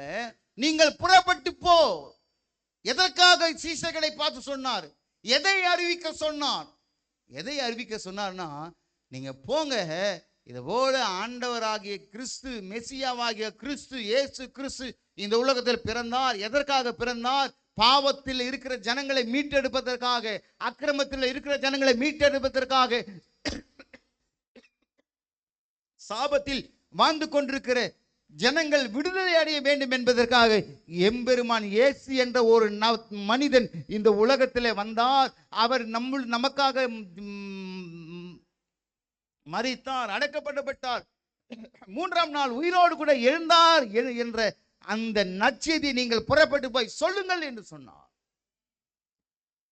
நீங்கள் புறப்பட்டு போ. எதற்காக சீஷர்களை பார்த்து சொன்னார்? எதை அறிவிக்க சொன்னார்? எதை அறிவிக்க சொன்னார்னா, நீங்க போங்க, இது போல ஆண்டவராகிய கிறிஸ்து, மெசியாவாகிய கிறிஸ்து, இயேசு கிறிஸ்து இந்த உலகத்தில் பிறந்தார். எதற்காக பிறந்தார்? பாவத்தில் இருக்கிற ஜனங்களை மீட்டெடுப்பதற்காக, அக்கிரமத்தில் இருக்கிற ஜனங்களை மீட்டெடுப்பதற்காக, சாபத்தில் வாழ்ந்து கொண்டிருக்கிற ஜனங்கள் விடுதலை அடைய வேண்டும் என்பதற்காக எம்பெருமான் இயேசு என்ற ஒரு மனிதன் இந்த உலகத்திலே வந்தார். அவர் நமக்காக மரித்தார், அடக்கப்பட்டார், 3ஆம் நாள் உயிரோடு கூட எழுந்தார் என்ற அந்த நற்செய்தி நீங்கள் புறப்பட்டு போய் சொல்லுங்கள் என்று சொன்னார்.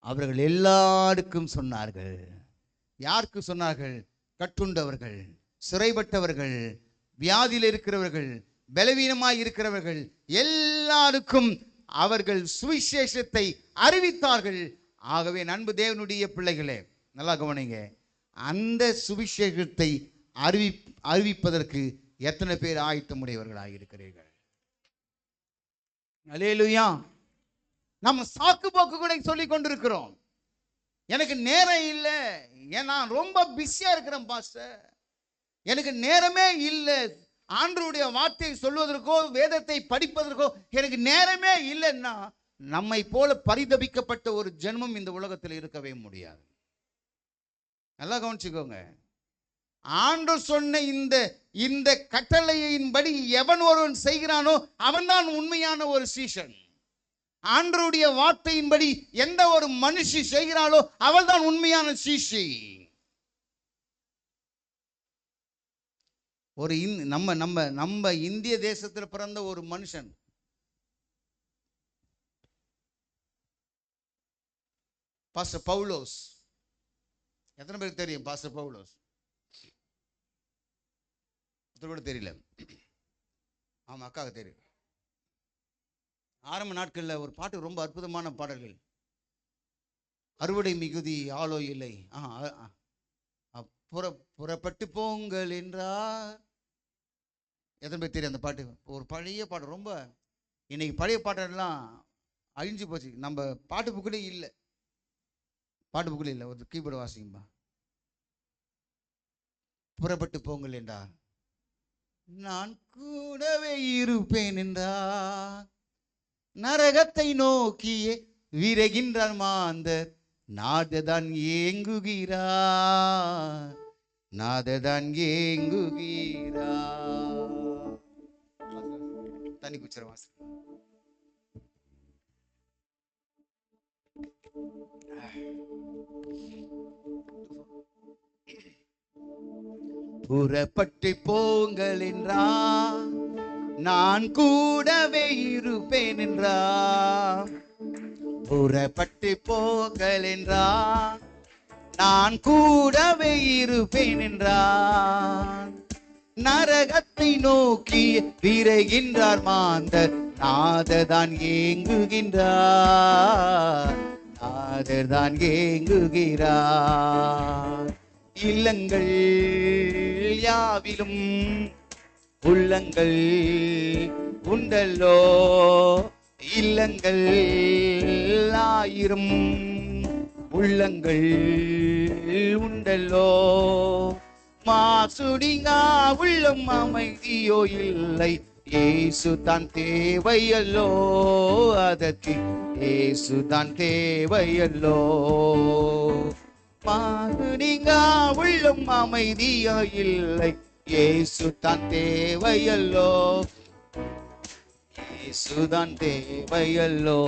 அவர்கள் எல்லாருக்கும் சொன்னார்கள். யாருக்கு சொன்னார்கள்? கட்டுண்டவர்கள், சிறைப்பட்டவர்கள், வியாதியில் இருக்கிறவர்கள், பலவீனமாய் இருக்கிறவர்கள் எல்லாருக்கும் அவர்கள் சுவிசேஷத்தை அறிவித்தார்கள். ஆகவே அன்பு தேவனுடைய பிள்ளைகளே, நல்லா கவனிங்க, அந்த சுவிசேஷத்தை அறிவிப்பதற்கு எத்தனை பேர் ஆயத்தமுடையவர்களாக இருக்கிறீர்கள்? அல்லேலூயா. நம்ம சாக்கு போக்கு கூட சொல்லிக் கொண்டிருக்கிறோம். எனக்கு நேரம் இல்லை, ஏன்னா ரொம்ப பிஸியா இருக்கிறேன் பாஸ்டர், எனக்கு நேரமே இல்லை, ஆண்டவருடைய வார்த்தையை சொல்வதற்கோ வேதத்தை படிப்பதற்கோ எனக்கு நேரமே இல்லைன்னா, நம்மை போல பரிதபிக்கப்பட்ட ஒரு ஜென்மம் இந்த உலகத்தில் இருக்கவே முடியாது. நல்லா கவனிச்சுக்கோங்க. ஆண்டவர் சொன்ன இந்த கட்டளையின்படி எவன் ஒருவன் செய்கிறானோ அவன்தான் உண்மையான ஒரு சீஷன். ஆண்டவருடைய வார்த்தையின்படி எந்த ஒரு மனுஷி செய்கிறாளோ அவள் தான் உண்மையான சீஷி. ஒரு நம்ம நம்ம நம்ம இந்திய தேசத்தில் பிறந்த ஒரு மனுஷன் பாஸ்டர் பவுலோஸ். எத்தனை பேருக்கு தெரியும் பாஸ்டர் பவுலோஸ்? கூட தெரியல. ஆமா, அக்காவுக்கு தெரியும். ஆரம்ப நாட்களில் ஒரு பாட்டு, ரொம்ப அற்புதமான பாடல்கள். அறுவடை மிகுதி ஆளோ இல்லை, புறப்பட்டு போங்கள் என்றார். எத்தனை பேர் தெரியும் அந்த பாட்டு? ஒரு பழைய பாட்டு, ரொம்ப இன்னைக்கு பழைய பாட்டெல்லாம் அழிஞ்சு போச்சு. நம்ம பாட்டு புக்கிலே இல்லை, பாட்டு புக்கில் இல்லை. ஒரு கீபோர்டு வாசிக்கும்பா. புறப்பட்டு போங்கள் என்றார், நான் கூடவே இருப்பேன் என்றார், நரகத்தை நோக்கியே விரைகின்றார் மாந்தர், நாததான் ஏங்குகிறார், நாததான் ஏங்குகிறார். தனி குச்சர வாசல். புறப்பட்டு போங்கள் என்றார், நான் கூடவே இருப்பேன் என்றார். புறப்பட்டு போங்கள் என்றார், நான் கூடவே இருப்பேன் என்றார், நரகத்தை நோக்கி விரைகின்றார் மாந்தர், நாததான் ஏங்குகின்றார், நாததான் ஏங்குகிறார். இல்லங்கள் யாவிலும் உள்ளங்கள் உண்டல்லோ, இல்லங்கள் ஆயிரம் உள்ளங்கள் உண்டல்லோ, மாசுடிங்கா உள்ளம் அமைதியோ இல்லை, இயேசு தான் தேவையல்லோ, அதற்கு இயேசு தான் தேவையல்லோ. மாசுடிங்கா உள்ளம் அமைதியோ இல்லை, இயேசு தான் தேவையல்லோ, இயேசு தான் தேவையல்லோ.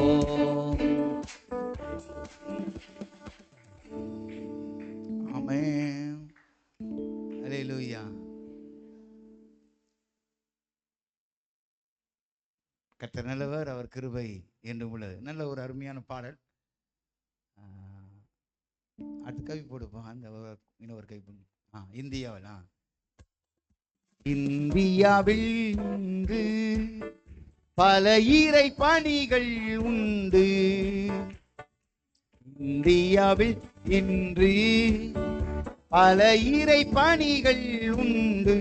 ஆமென், அல்லேலூயா. கர்த்தர் நல்லவர், அவர் கிருபை என்றும் உள்ளது. நல்ல ஒரு அருமையான பாடல். அடுத்த கவி போடுப்போம். அந்த இன்னொரு கவி இந்தியாவில் இந்தியாவில் இன்று பல இறை பணிகள் உண்டு. இந்தியாவில் இன்று பல இறை பணிகள் உண்டு.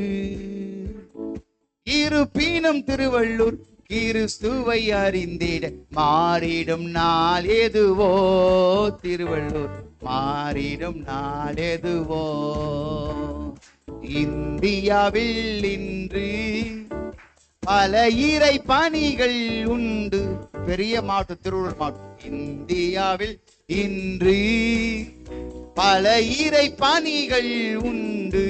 இருப்பினும் திருவள்ளூர் கிறிஸ்துவை அறிந்திட மாறிடும் நாள் எதுவோ. திருவள்ளூர் மாறிடும் நாள் எதுவோ. இந்தியாவில் இன்று பல இறை பணிகள் உண்டு. பெரிய மாவட்டம் திருவள்ளூர் மாவட்டம். இந்தியாவில் இன்று பல இறை பணிகள் உண்டு.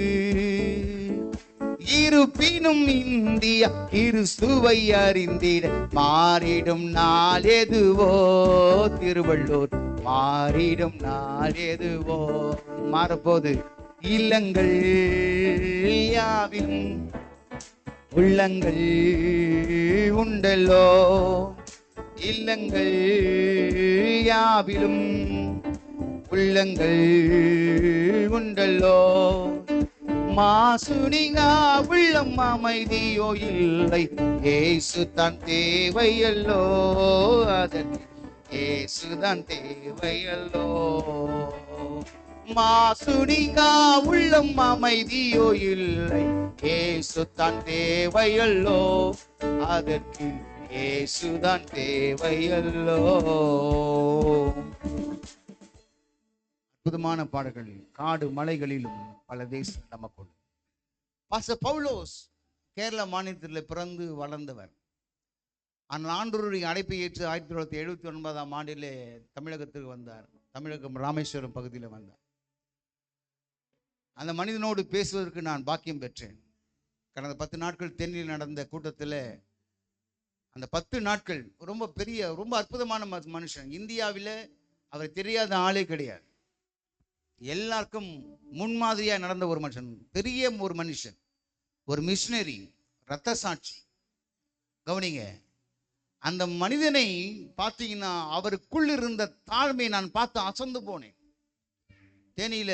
இருப்பினும் இந்தியா கிறிஸ்துவை அறிந்திட மாறிடும் நாள் எதுவோ. திருவள்ளூர் மாறிடும் நாள் எதுவோ. மாறப்போது இல்லங்கள் யாவிலும் உள்ளங்கள் உண்டல்லோ. இல்லங்கள் யாவிலும் உள்ளங்கள் உண்டல்லோ. மாசுனிகா உள்ளம் அமைதியோ இல்லை. இயேசு தான் தேவையல்லோ. அதற்கு இயேசு தான் தேவையல்லோ. மாசுனிகா உள்ளம் அமைதியோ இல்லை. இயேசு தான் தேவையல்லோ. அதற்கு இயேசு தான் தேவையல்லோ. அற்புதமான பாடல்கள். காடு மலைகளிலும் பல தேசம் நமக்கு. பாஸ்டர் பவுலோஸ் கேரள மாநிலத்தில் பிறந்து வளர்ந்தவர். ஆனால் ஆண்டவருடைய அழைப்பை ஏற்று 1979 ஆண்டிலே தமிழகத்துக்கு வந்தார். தமிழகம் ராமேஸ்வரம் பகுதியில் வந்தார். அந்த மனிதனோடு பேசுவதற்கு நான் பாக்கியம் பெற்றேன். கடந்த 10 நாட்கள் தென்னில் நடந்த கூட்டத்தில் அந்த 10 நாட்கள் ரொம்ப பெரிய ரொம்ப அற்புதமான மனுஷன். இந்தியாவில் அவர் தெரியாத ஆளே கிடையாது. எல்லாருக்கும் முன்மாதிரியா நடந்த ஒரு மனுஷன். பெரிய ஒரு மனுஷன், ஒரு மிஷினரி, இரத்த சாட்சி. கவனிங்க, அந்த மனிதனை பார்த்தீங்கன்னா அவருக்குள் இருந்த தாழ்மையை நான் பார்த்து அசந்து போனேன். தேனியில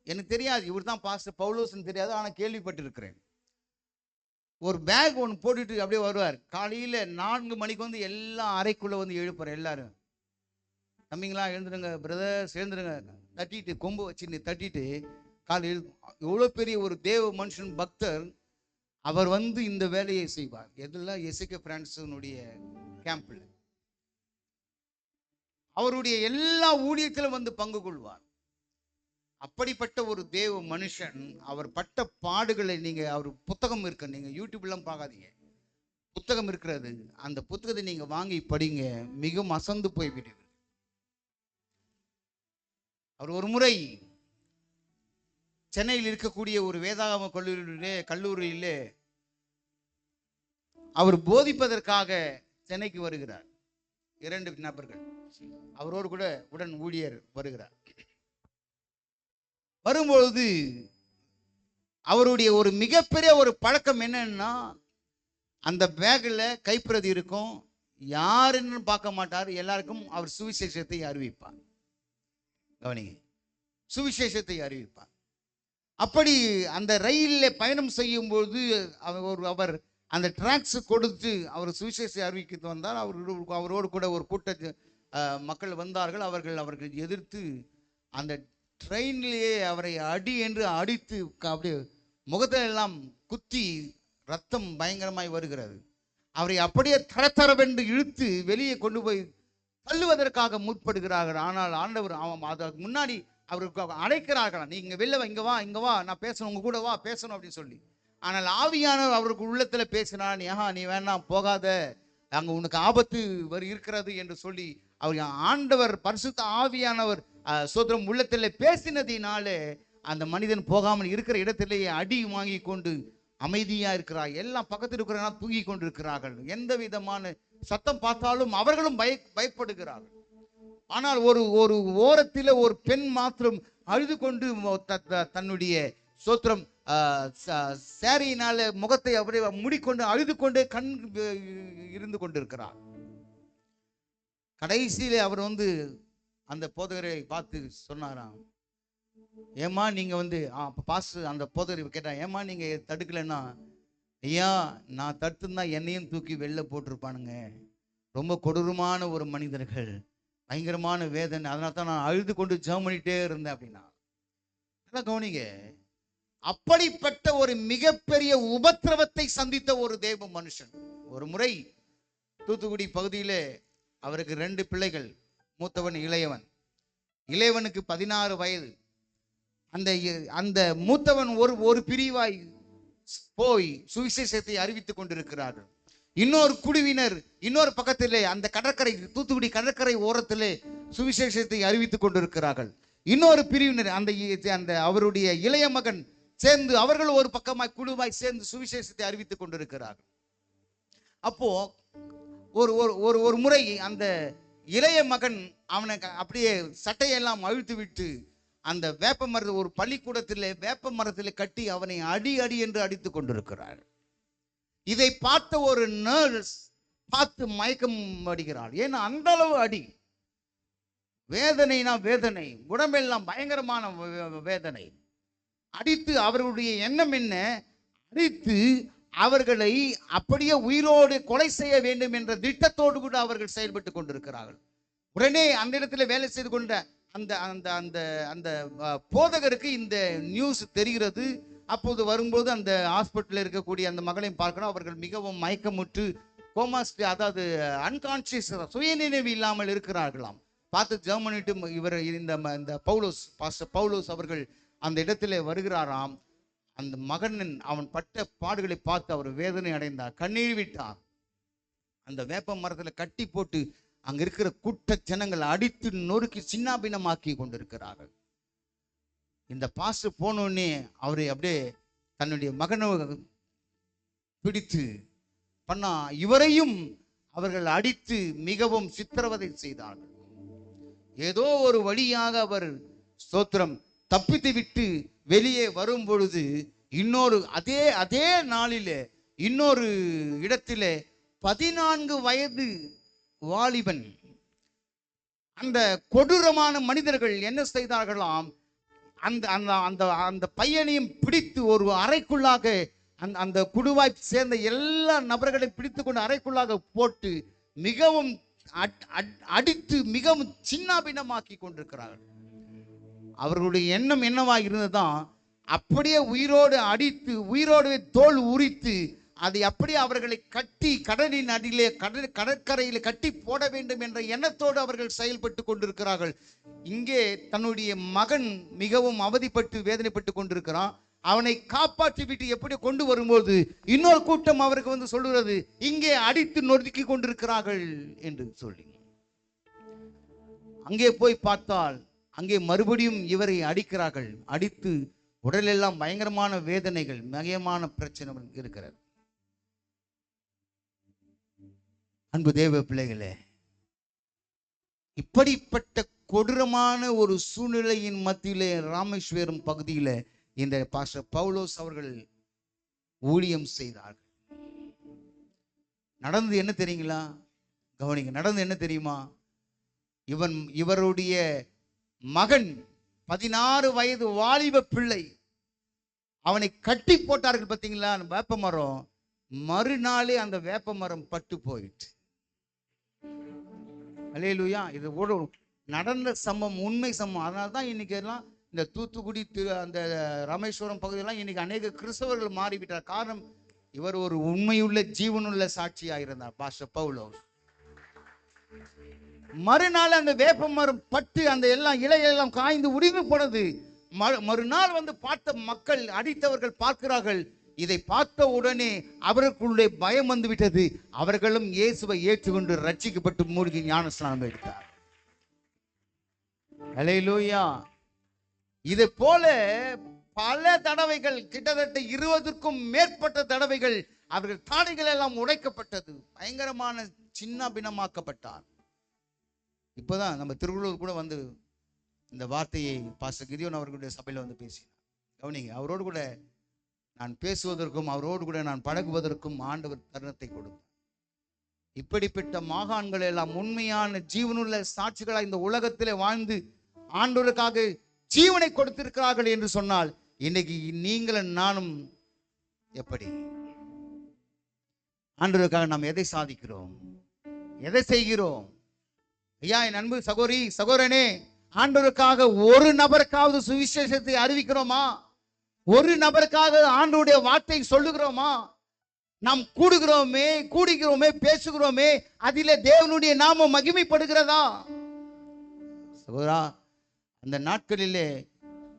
எனக்கு தெரியாது, இவர் தான் பாஸ்டர் பவுலோஸ்ன்னு தெரியாது, ஆனால் கேள்விப்பட்டிருக்கிறேன். ஒரு பேக் ஒன்று போட்டுட்டு அப்படியே வருவார். காலையில் 4 மணிக்கு வந்து எல்லா அறைக்குள்ளே வந்து எழுப்பார். எல்லாரும் தம்பிங்களா எழுந்துருங்க, பிரதர்ஸ் எழுந்துருங்க, தட்டிட்டு கொம்பு வச்சு தட்டிட்டு காலையில். எவ்வளோ பெரிய ஒரு தேவ மனுஷன், பக்தர். அவர் வந்து இந்த வேலையை செய்வார். எதெல்லாம் எசேக்கியா பிரான்ஸனுடைய கேம்பில் அவருடைய எல்லா ஊழியத்திலும் வந்து பங்கு கொள்வார். அப்படிப்பட்ட ஒரு தேவ மனுஷன். அவர் பட்ட பாடுகளை நீங்க, அவர் புத்தகம் இருக்கு, நீங்க யூடியூப்லாம் பார்க்காதீங்க, புத்தகம் இருக்கிறது. அந்த புத்தகத்தை நீங்க வாங்கி படிங்க, மிகவும் அசந்து போய்விடுவீர்கள். அவர் ஒரு முறை சென்னையில் இருக்கக்கூடிய ஒரு வேதாகம கல்லூரியிலே அவர் போதிப்பதற்காக சென்னைக்கு வருகிறார். 2 நபர்கள் அவரோடு கூட உடன் ஊழியர் வருகிறார். வரும்பொழுது அவருடைய ஒரு மிகப்பெரிய ஒரு பழக்கம் என்னன்னா, அந்த பேக்கில் கைப்பிரதி இருக்கும். யாருன்னு பார்க்க மாட்டார். எல்லாருக்கும் அவர் சுவிசேஷத்தை அறிவிப்பார். கவனிங்க, சுவிசேஷத்தை அறிவிப்பார். அப்படி அந்த ரயிலில் பயணம் செய்யும்போது அவர் அந்த டிராக்ஸ் கொடுத்து அவர் சுவிசேஷத்தை அறிவிக்க வந்தார். அவரோடு கூட ஒரு கூட்ட மக்கள் வந்தார்கள். அவர்கள் எதிர்த்து அந்த ட்ரெயின்லேயே அவரை அடி என்று அடித்து அப்படியே முகத்திலெல்லாம் குத்தி ரத்தம் பயங்கரமாய் வருகிறது. அவரை அப்படியே தரத்தரவென்று இழுத்து வெளியே கொண்டு போய் தள்ளுவதற்காக முற்படுகிறார்கள். ஆனால் ஆண்டவர் அதற்கு முன்னாடி அவருக்கு அழைக்கிறார்களாம், நீ இங்கே வெளில இங்கே வா, நான் பேசணும், உங்க கூட வா பேசணும் அப்படின்னு சொல்லி. ஆனால் ஆவியானவர் அவருக்கு உள்ளத்தில் பேசினார், நீ வேணாம் போகாத, அங்கே உனக்கு ஆபத்து இருக்கிறது என்று சொல்லி அவர் ஆண்டவர் பரிசுத்த ஆவியானவர் சோதரம் உள்ளத்தில் பேசினதினாலே அந்த மனிதன் போகாமல் இருக்கிற இடத்திலேயே அடி வாங்கி கொண்டு அமைதியா இருக்கிறார். எல்லாம் பக்கத்தில் இருக்கிறவங்க தூங்கி கொண்டு இருக்கிறார்கள். எந்த விதமான சத்தம் பார்த்தாலும் அவர்களும் பயப்படுகிறார்கள். ஆனால் ஒரு ஓரத்தில் ஒரு பெண் மாத்திரம் அழுது கொண்டு தன்னுடைய சோத்திரம் சாரியினால முகத்தை அப்படியே மூடிக்கொண்டு அழுது கொண்டு கண் இருந்து கொண்டிருக்கிறார். கடைசியில அவர் வந்து அந்த போதகரை பார்த்து சொன்னாராம், ஏமா நீங்க வந்து பாஸ் அந்த போதர் கேட்டா, ஏமா நீங்க தடுக்கலைன்னா, ஐயா நான் தடுத்துருந்தா என்னையும் தூக்கி வெளில போட்டிருப்பானுங்க. ரொம்ப கொடூரமான ஒரு மனிதர்கள், பயங்கரமான வேதனை, அதனால தான் நான் அழுது கொண்டு ஜெபம் பண்ணிட்டே இருந்தேன் அப்படின்னா. நல்லா கவனிங்க, அப்படிப்பட்ட ஒரு மிகப்பெரிய உபத்திரவத்தை சந்தித்த ஒரு தேவ மனுஷன். ஒரு முறை தூத்துக்குடி பகுதியிலே அவருக்கு 2 பிள்ளைகள், மூத்தவன் இளையவன். இளையவனுக்கு 16 வயது. அந்த அந்த மூத்தவன் ஒரு பிரிவாய் போய் சுவிசேஷத்தை அறிவித்துக் கொண்டிருக்கிறார்கள். இன்னொரு குழுவினர் இன்னொரு பக்கத்திலே அந்த கடற்கரை, தூத்துக்குடி கடற்கரை ஓரத்திலே சுவிசேஷத்தை அறிவித்துக் கொண்டிருக்கிறார்கள். இன்னொரு பிரிவினர் அந்த அவருடைய இளைய மகன் சேர்ந்து அவர்கள் ஒரு பக்கமாய் குழுவாய் சேர்ந்து சுவிசேஷத்தை அறிவித்துக் கொண்டிருக்கிறார்கள். அப்போ ஒரு ஒரு ஒரு முறை அந்த இளைய மகன் அவனை அப்படியே சட்டையெல்லாம் அழுத்து விட்டு அந்த வேப்ப மரத்தில், ஒரு பள்ளிக்கூடத்திலே வேப்ப மரத்தில் கட்டி அவனை அடி அடி என்று அடித்துக் கொண்டிருக்கிறார். இதை பார்த்த ஒரு நர்ஸ் பார்த்து மயக்கம் அடிக்கிறாள். ஏன்னா அந்த அளவு அடி, வேதனைனா வேதனை, உடம்பெல்லாம் பயங்கரமான வேதனை. அடித்து அவர்களுடைய எண்ணம் என்ன, அடித்து அவர்களை அப்படியே உயிரோடு கொலை செய்ய வேண்டும் என்ற திட்டத்தோடு கூட அவர்கள் செயல்பட்டு கொண்டிருக்கிறார்கள். உடனே அந்த இடத்துல வேலை செய்து கொண்ட அந்த அந்த அந்த அந்த போதகருக்கு இந்த நியூஸ் தெரிகிறது. அப்போது வரும்போது அந்த ஹாஸ்பிட்டலில் இருக்கக்கூடிய அந்த மகளையும் பார்க்கணும். அவர்கள் மிகவும் மயக்கமுற்று கோமாஸ்ட், அதாவது அன்கான்சியஸ், சுயநினைவு இல்லாமல் இருக்கிறார்களாம். பார்த்து ஜெபம் பண்ணிட்டு இவர் இந்த பவுலோஸ், பாஸ்டர் பவுலோஸ் அவர்கள் அந்த இடத்துல வருகிறாராம். அந்த மகனின் அவன் பட்ட பாடுகளை பார்த்து அவர் வேதனை அடைந்தார், கண்ணீர் விட்டார். அந்த வேப்ப மரத்தில் கட்டி போட்டு அங்க இருக்கிற கூட்ட ஜனங்களை அடித்து நொறுக்கி சின்னாபின்னமாக்கி கொண்டிருக்கிறார்கள். இந்த பாஸ்டர் போனோடனே அவரை அப்படியே தன்னுடைய மகனை பிடித்து பண்ணா, இவரையும் அவர்கள் அடித்து மிகவும் சித்திரவதை செய்தார்கள். ஏதோ ஒரு வழியாக அவர் ஸ்தோத்திரம் தப்பித்து விட்டு வெளியே வரும் பொழுது இன்னொரு அதே நாளிலே இன்னொரு இடத்திலே 14 வயது வாலிபன், அந்த கொடூரமான மனிதர்கள் என்ன செய்தார்களாம், அந்த அந்த அந்த அந்த பையனையும் பிடித்து ஒரு அறைக்குள்ளாக அந்த குழுவாய் சேர்ந்த எல்லா நபர்களையும் பிடித்து கொண்டு அறைக்குள்ளாக போட்டு மிகவும் அடித்து மிகவும் சின்னாபின்னமாக்கி கொண்டிருக்கிறார்கள். அவர்களுடைய எண்ணம் என்னவா இருந்ததுதான், அப்படியே உயிரோடு அடித்து உயிரோடு தோல் உரித்து அதை அப்படியே அவர்களை கட்டி கடலின் அடியிலே கடற்கரையில் கட்டி போட வேண்டும் என்ற எண்ணத்தோடு அவர்கள் செயல்பட்டு கொண்டிருக்கிறார்கள். இங்கே தன்னுடைய மகன் மிகவும் அவதிப்பட்டு வேதனைப்பட்டு கொண்டிருக்கிறான். அவனை காப்பாற்றி விட்டு எப்படி கொண்டு வரும்போது இன்னொரு கூட்டம் அவருக்கு வந்து சொல்லுகிறது, இங்கே அடித்து நொறுக்கி கொண்டிருக்கிறார்கள் என்று சொல்லி. அங்கே போய் பார்த்தால் அங்கே மறுபடியும் இவரை அடிக்கிறார்கள். அடித்து உடலெல்லாம் பயங்கரமான வேதனைகள், மிகமான பிரச்சனை இருக்கிறது. அன்பு தேவ பிள்ளைகளே, இப்படிப்பட்ட கொடூரமான ஒரு சூழ்நிலையின் மத்தியிலே ராமேஸ்வரம் பகுதியில இந்த பாஸ்டர் பவுலோஸ் அவர்கள் ஊழியம் செய்தார்கள். நடந்தது என்ன தெரியுங்களா? கவனிங்க, நடந்தது என்ன தெரியுமா? இவருடைய மகன் 16 வயது வாலிப பிள்ளை, அவனை கட்டி போட்டார்கள். பார்த்தீங்களா வேப்ப மரம், மறுநாளே அந்த வேப்ப மரம் பட்டு போயிட்டு. அல்லேலூயா. இது நடந்த சம்பவம், உண்மை சம்பவம். அதனால தான் இன்னைக்கு எல்லாம் இந்த தூத்துக்குடி அந்த ராமேஸ்வரம் பகுதியெல்லாம் இன்னைக்கு அநேக கிறிஸ்தவர்கள் மாறிவிட்டார். காரணம், இவர் ஒரு உண்மையுள்ள ஜீவனுள்ள சாட்சியாக இருந்தார் பாஸ்டர் பவுலோஸ். மறுநாள் அந்த வேப்ப மரம் பட்டு அந்த எல்லாம் இலையெல்லாம் காய்ந்து உரிந்து போனது. மறுநாள் வந்து பார்த்த மக்கள், அடித்தவர்கள் பார்க்கிறார்கள். இதை பார்த்த உடனே அவர்களுக்குள்ளே பயம் வந்து விட்டது. அவர்களும் இயேசுவை ஏற்றுக்கொண்டு ரட்சிக்கப்பட்டு மூழ்கி ஞானஸ்நானம் எடுத்தார். அல்லேலூயா. இதை போல பல தடவைகள், கிட்டத்தட்ட 20க்கும் மேற்பட்ட தடவைகள் அவர்கள் தாடைகள் எல்லாம் உடைக்கப்பட்டது. பயங்கரமான சின்ன பின்னமாக்கப்பட்டார். இப்போதான் நம்ம திருவள்ளூர் கூட வந்து இந்த வார்த்தையை பாஸ்டர் கிதியோன் அவர்களுடைய சபையில் வந்து பேசினார். கவனிங்க, அவரோடு கூட நான் பேசுவதற்கும் அவரோடு கூட நான் பழகுவதற்கும் ஆண்டவர் தருணத்தை கொடுத்தார். இப்படிப்பட்ட மாகாண்கள் எல்லாம் உண்மையான ஜீவனுள்ள சாட்சிகளாக இந்த உலகத்திலே வாழ்ந்து ஆண்டவருக்காக ஜீவனை கொடுத்திருக்கிறார்கள் என்று சொன்னால் இன்னைக்கு நீங்களும் நானும் எப்படி ஆண்டவருக்காக நாம் எதை சாதிக்கிறோம், எதை செய்கிறோம்? ஐயா, என் அன்பு சகோதரி சகோதரனே, ஆண்டவருக்காக ஒரு நபருக்காவது சுவிசேஷத்தை அறிவிக்கிறோமா? ஒரு நபருக்காக ஆண்டவருடைய வார்த்தை சொல்லுகிறோமா? நாம் கூடுகிறோமே, பேசுகிறோமே, அதிலே தேவனுடைய நாமம் மகிமைப்படுகிறதா? சகோதரா, அந்த நாட்களிலே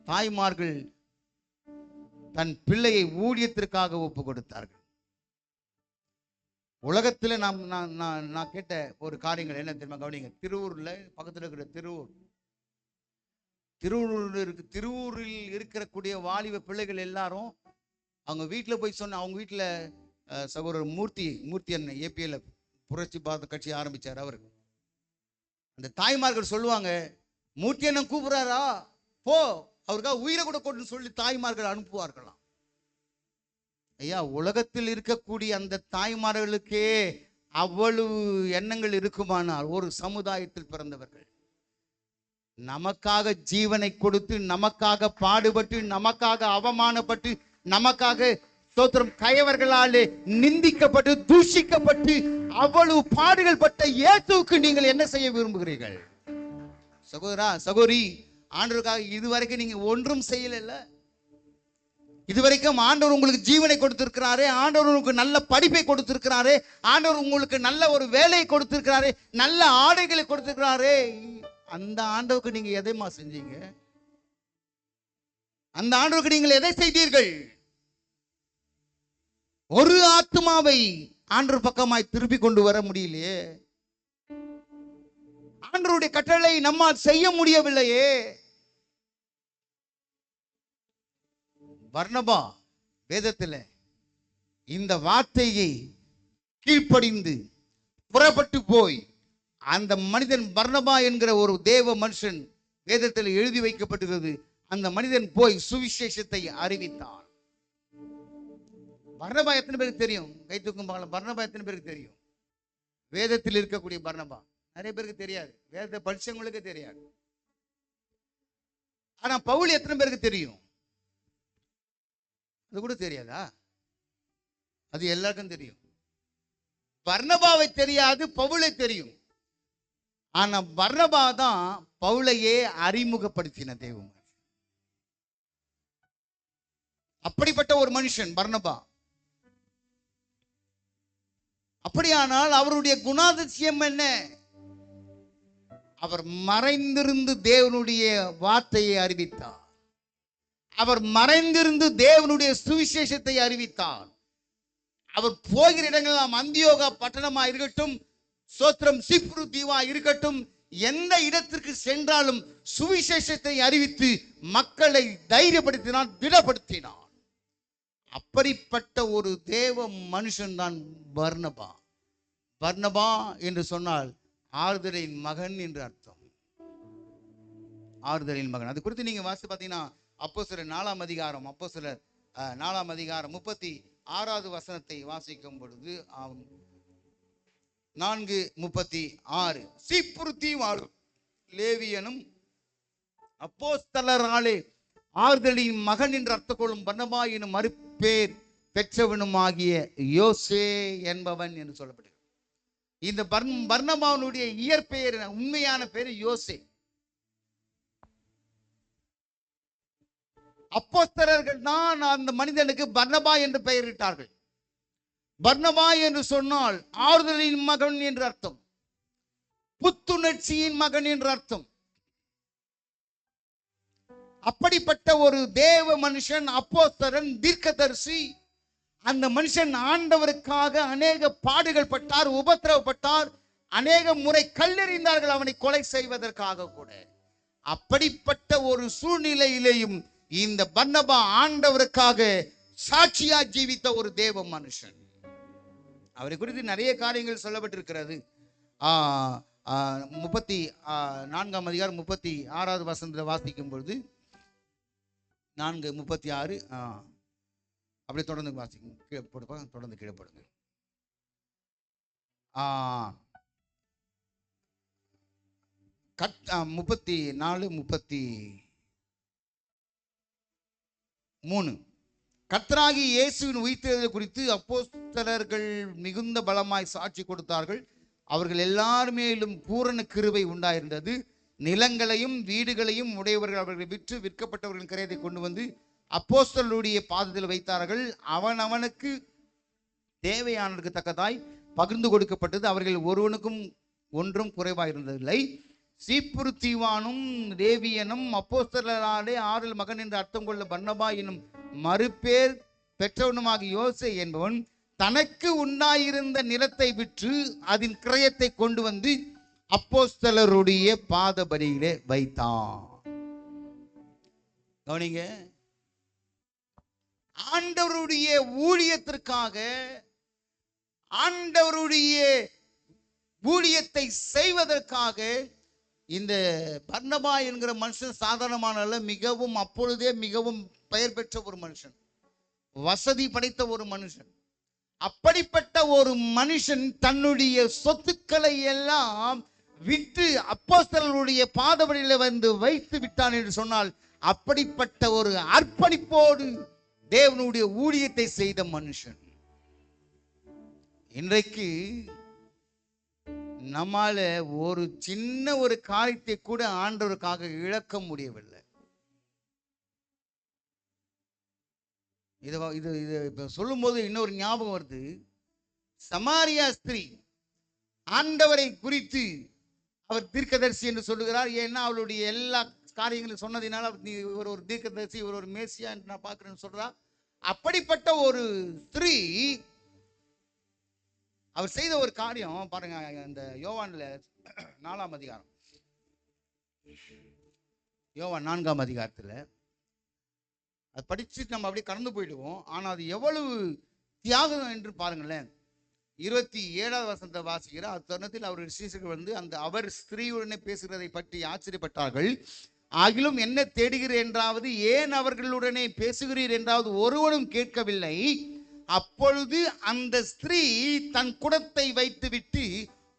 தாய்மார்கள் தன் பிள்ளையை ஊழியத்திற்காக ஒப்பு கொடுத்தார்கள். உலகத்தில் நான் கேட்ட ஒரு காரியங்கள் என்ன தெரியுமா? கவனிங்க. திருவூர்ல பக்கத்தில் இருக்கிற திருவூரில் இருக்கக்கூடிய வாலிப பிள்ளைகள் எல்லாரும் அவங்க வீட்டில் போய் சொன்ன, அவங்க வீட்டில் சகோதரர் மூர்த்தி அண்ணன் ஏபிஎல் புரட்சி பாரத கட்சி ஆரம்பிச்சார். அவர் அந்த தாய்மார்கள் சொல்லுவாங்க, மூர்த்தி அண்ணன் கூப்பிடுறாரா, போ, அவருக்காக உயிரை கூட கொண்டு சொல்லி தாய்மார்கள் அனுப்புவார்களாம். ஐயா, உலகத்தில் இருக்கக்கூடிய அந்த தாய்மார்களுக்கே அவ்வளவு எண்ணங்கள் இருக்குமானால் ஒரு சமுதாயத்தில் பிறந்தவர்கள் நமக்காக ஜீவனை கொடுத்து, நமக்காக பாடுபட்டு, நமக்காக அவமானப்பட்டு, நமக்காக ஸ்தோத்திரம் கயவர்களாலே நிந்திக்கப்பட்டு, தூஷிக்கப்பட்டு, அவ்வளவு பாடுகள் பட்ட இயேசுவுக்கு நீங்கள் என்ன செய்ய விரும்புகிறீர்கள்? சகோதரா சகோதரி, ஆண்டவருக்காக இதுவரைக்கும் நீங்க ஒன்றும் செய்யல. இதுவரைக்கும் ஆண்டவர் உங்களுக்கு ஜீவனை கொடுத்திருக்கிறாரே, ஆண்டவர் உங்களுக்கு நல்ல படிப்பை கொடுத்திருக்கிறாரே, ஆண்டவர் உங்களுக்கு நல்ல ஒரு வேலையை கொடுத்திருக்கிறாரே, நல்ல ஆடைகளை கொடுத்திருக்கிறாரே, அந்த ஆண்டவருக்கு நீங்க எதைமா செஞ்சீங்க? அந்த ஆண்டவருக்கு நீங்கள் எதை செய்தீர்கள்? ஒரு ஆத்மாவை ஆண்டவர் பக்கமாய் திருப்பி கொண்டு வர முடியலையே. ஆண்டவருடைய கட்டளை நம்மால் செய்ய முடியவில்லையே. பர்னபா வேதத்தில் இந்த வார்த்தையை கீழ்ப்படிந்து புறப்பட்டு போய் அந்த மனிதன் பர்னபா என்கிற ஒரு தேவ மனுஷன் வேதத்தில் எழுதி வைக்கப்பட்டிருக்கிறது. அந்த மனிதன் போய் சுவிசேஷத்தை அறிவித்தான். பர்னபா எத்தனை பேருக்கு தெரியும்? கை தூக்கும் பார்க்கலாம். பர்னபா எத்தனை பேருக்கு தெரியும்? வேதத்தில் இருக்கக்கூடிய பர்னபா நிறைய பேருக்கு தெரியாது, வேதத்தை படிச்சவங்களுக்கு தெரியாது. ஆனா பவுல் எத்தனை பேருக்கு தெரியும்? அது கூட தெரியாதா? அது எல்லாருக்கும் தெரியும். பர்னபாவை தெரியாது, பவுலை தெரியும். ஆனா பர்னபா தான் பவுலையே அறிமுகப்படுத்தின தெய்வம். அப்படிப்பட்ட ஒரு மனுஷன் பர்னபா. அப்படியானால் அவருடைய குணாதிசயம் என்ன? அவர் மறைந்திருந்து தேவனுடைய வார்த்தையை அறிவித்தார். அவர் மறைந்திருந்து தேவனுடைய சுவிசேஷத்தை அறிவித்தார். அவர் போகிற இடங்கள் அந்தியோகா பட்டணமா இருக்கட்டும், சோத்திரம் சிப்ரு தீவா இருக்கட்டும், எந்த இடத்திற்கு சென்றாலும் சுவிசேஷத்தை அறிவித்து மக்களை தைரியப்படுத்தினான், திடப்படுத்தினான். அப்படிப்பட்ட ஒரு தேவ மனுஷன் தான் பர்னபா. பர்னபா என்று சொன்னால் ஆறுதலின் மகன் என்று அர்த்தம். ஆறுதலின் மகன். அது குறித்து நீங்க வாசி பார்த்தீங்கன்னா அப்போஸ்தலர் 4ஆம் அதிகாரம், அப்போஸ்தலர் 4ஆம் அதிகாரம் 36வது வசனத்தை வாசிக்கும் பொழுது 4:36 சீப்புருத்தி வாழும் லேவியனும் அப்போஸ்தலராலே ஆறுதலின் மகன் என்று அர்த்தம் கொள்ளும் பர்னபா எனும் மறுபேர் பெற்றவனுமாகிய யோசே என்பவன் என்று சொல்லப்படுகிறது. இந்த பர்னபாவுடைய இயற்பெயர், உண்மையான பெயர் யோசே. அப்போஸ்தலர்கள் தான் அந்த மனிதனுக்கு பர்னபா என்று பெயரிட்டார்கள். பர்னபா என்று சொன்னால் ஆறுதலின் மகன் என்று அர்த்தம், புத்துணர்ச்சியின் மகன் என்று அர்த்தம். அப்படிப்பட்ட ஒரு தேவ மனுஷன், அப்போஸ்தலன், தீர்க்கதரிசி. அந்த மனுஷன் ஆண்டவருக்காக அநேக பாடுகள் பட்டார், உபத்திரவப்பட்டார். அநேக முறை கல்லெறிந்தார்கள் அவனை கொலை செய்வதற்காக கூட. அப்படிப்பட்ட ஒரு சூழ்நிலையிலேயும் இந்த பர்னபா ஆண்டவருக்காக சாட்சியா ஜீவித்த ஒரு தேவ மனுஷன். அவரை குறித்து நிறைய காரியங்கள் சொல்லப்பட்டிருக்கிறது. 34ஆம் அதிகாரம் 36வது வசனத்தில் வாசிக்கும் பொழுது 4:36 அப்படி தொடர்ந்து வாசிக்கும். கீழே போடுப்பா, தொடர்ந்து கீழே போடுங்க. 34:30 3, கர்த்தராகிய இயேசுவின் உயிர்த்தெழுதல் குறித்து அப்போஸ்தலர்கள் மிகுந்த பலமாய் சாட்சி கொடுத்தார்கள். அவர்கள் எல்லார் மேலும் பூரண கிருபை உண்டாயிருந்தது. நிலங்களையும் வீடுகளையும் உடையவர்கள் அவர்களை விற்று விற்கப்பட்டவர்களின் கிரயத்தை கொண்டு வந்து அப்போஸ்தலருடைய பாதத்தில் வைத்தார்கள். அவனுக்கு தேவையானதற்கு தக்கதாய் பகிர்ந்து கொடுக்கப்பட்டது. அவர்கள் ஒருவனுக்கும் ஒன்றும் குறைவாயிருந்ததில்லை. சீப்புரு தீவானும் லேவியனும் அப்போஸ்தலராலே 6 மகன் என்று அர்த்தம் கொள்ள பர்னபா என்னும் மறுபேர் பெற்றவனுமாக யோசே என்பவன் தனக்கு உண்டாயிருந்த நிலத்தை விற்று அதன் கிரயத்தை கொண்டு வந்து அப்போஸ்தலருடைய பாதபடியிலே வைத்தான். கவனிங்க, ஆண்டவருடைய ஊழியத்திற்காக, ஆண்டவருடைய ஊழியத்தை செய்வதற்காக இந்த பர்னபா என்கிற மனுஷன் சாதாரணமான மிகவும் அப்பொழுதே மிகவும் பெயர் பெற்ற ஒரு மனுஷன், வசதி படைத்த ஒரு மனுஷன். அப்படிப்பட்ட ஒரு மனுஷன் தன்னுடைய சொத்துக்களை எல்லாம் விற்று அப்போஸ்தலருடைய பாதபடியில் வந்து வைத்து விட்டான் என்று சொன்னால், அப்படிப்பட்ட ஒரு அர்ப்பணிப்போடு தேவனுடைய ஊழியத்தை செய்த மனுஷன். இன்றைக்கு நம்மால ஒரு சின்ன ஒரு காரியத்தை கூட ஆண்டவருக்காக இழக்க முடியவில்லை. இது சொல்லும் போது இன்னொரு ஞாபகம் வருது. சமாரியா ஸ்திரீ ஆண்டவரை குறித்து அவர் தீர்க்கதரிசி என்று சொல்லுகிறார். ஏன்னா அவளுடைய எல்லா காரியங்களும் சொன்னதினால இவர் ஒரு தீர்க்கதரிசி, இவர் ஒரு மேசியா என்று நான் பார்க்கிறேன்னு சொல்றா. அப்படிப்பட்ட ஒரு ஸ்திரீ அவர் செய்த ஒரு காரியம் பாருங்க. இந்த யோவான்ல 4ஆம் அதிகாரம், யோவான் 4ஆம் அதிகாரத்துல அது படிச்சு நம்ம அப்படியே கடந்து போயிடுவோம். ஆனா அது எவ்வளவு தியாகம் என்று பாருங்களேன். 27வது வசனத்தை வாசிக்கிற தருணத்தில் அவர்கள் சீசர்கள் வந்து அவர் ஸ்திரீயுடனே பேசுகிறதை பற்றி ஆச்சரியப்பட்டார்கள். ஆகிலும் என்ன தேடுகிறீர் என்றாவது, ஏன் அவர்களுடனே பேசுகிறீர் என்றாவது ஒருவனும் கேட்கவில்லை. அப்பொழுது அந்த ஸ்திரீ தன் குடத்தை வைத்துவிட்டு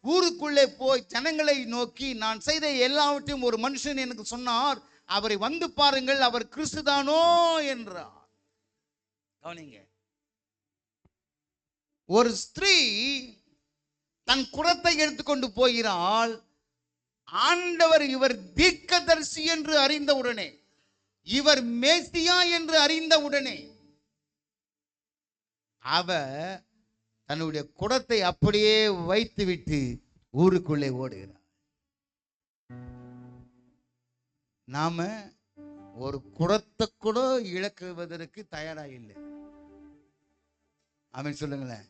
ஊருக்குள்ளே போய் ஜனங்களை நோக்கி, நான் செய்த எல்லாவற்றையும் ஒரு மனுஷன் எனக்கு சொன்னார், அவரை வந்து பாருங்கள், அவர் கிறிஸ்துதானோ என்றார். கவனிங்க, ஒரு ஸ்திரீ தன் குடத்தை எடுத்துக்கொண்டு போகிறாள். ஆண்டவர் இவர் தீர்க்கதரிசி என்று அறிந்தவுடனே, இவர் மேசியா என்று அறிந்தவுடனே அவ தன்னுடைய குடத்தை அப்படியே வைத்துவிட்டு ஊருக்குள்ளே ஓடுகிறார். நாம ஒரு குடத்தை கூட இழக்குவதற்கு தயாரா இல்லை. ஆமென் சொல்லுங்களேன்.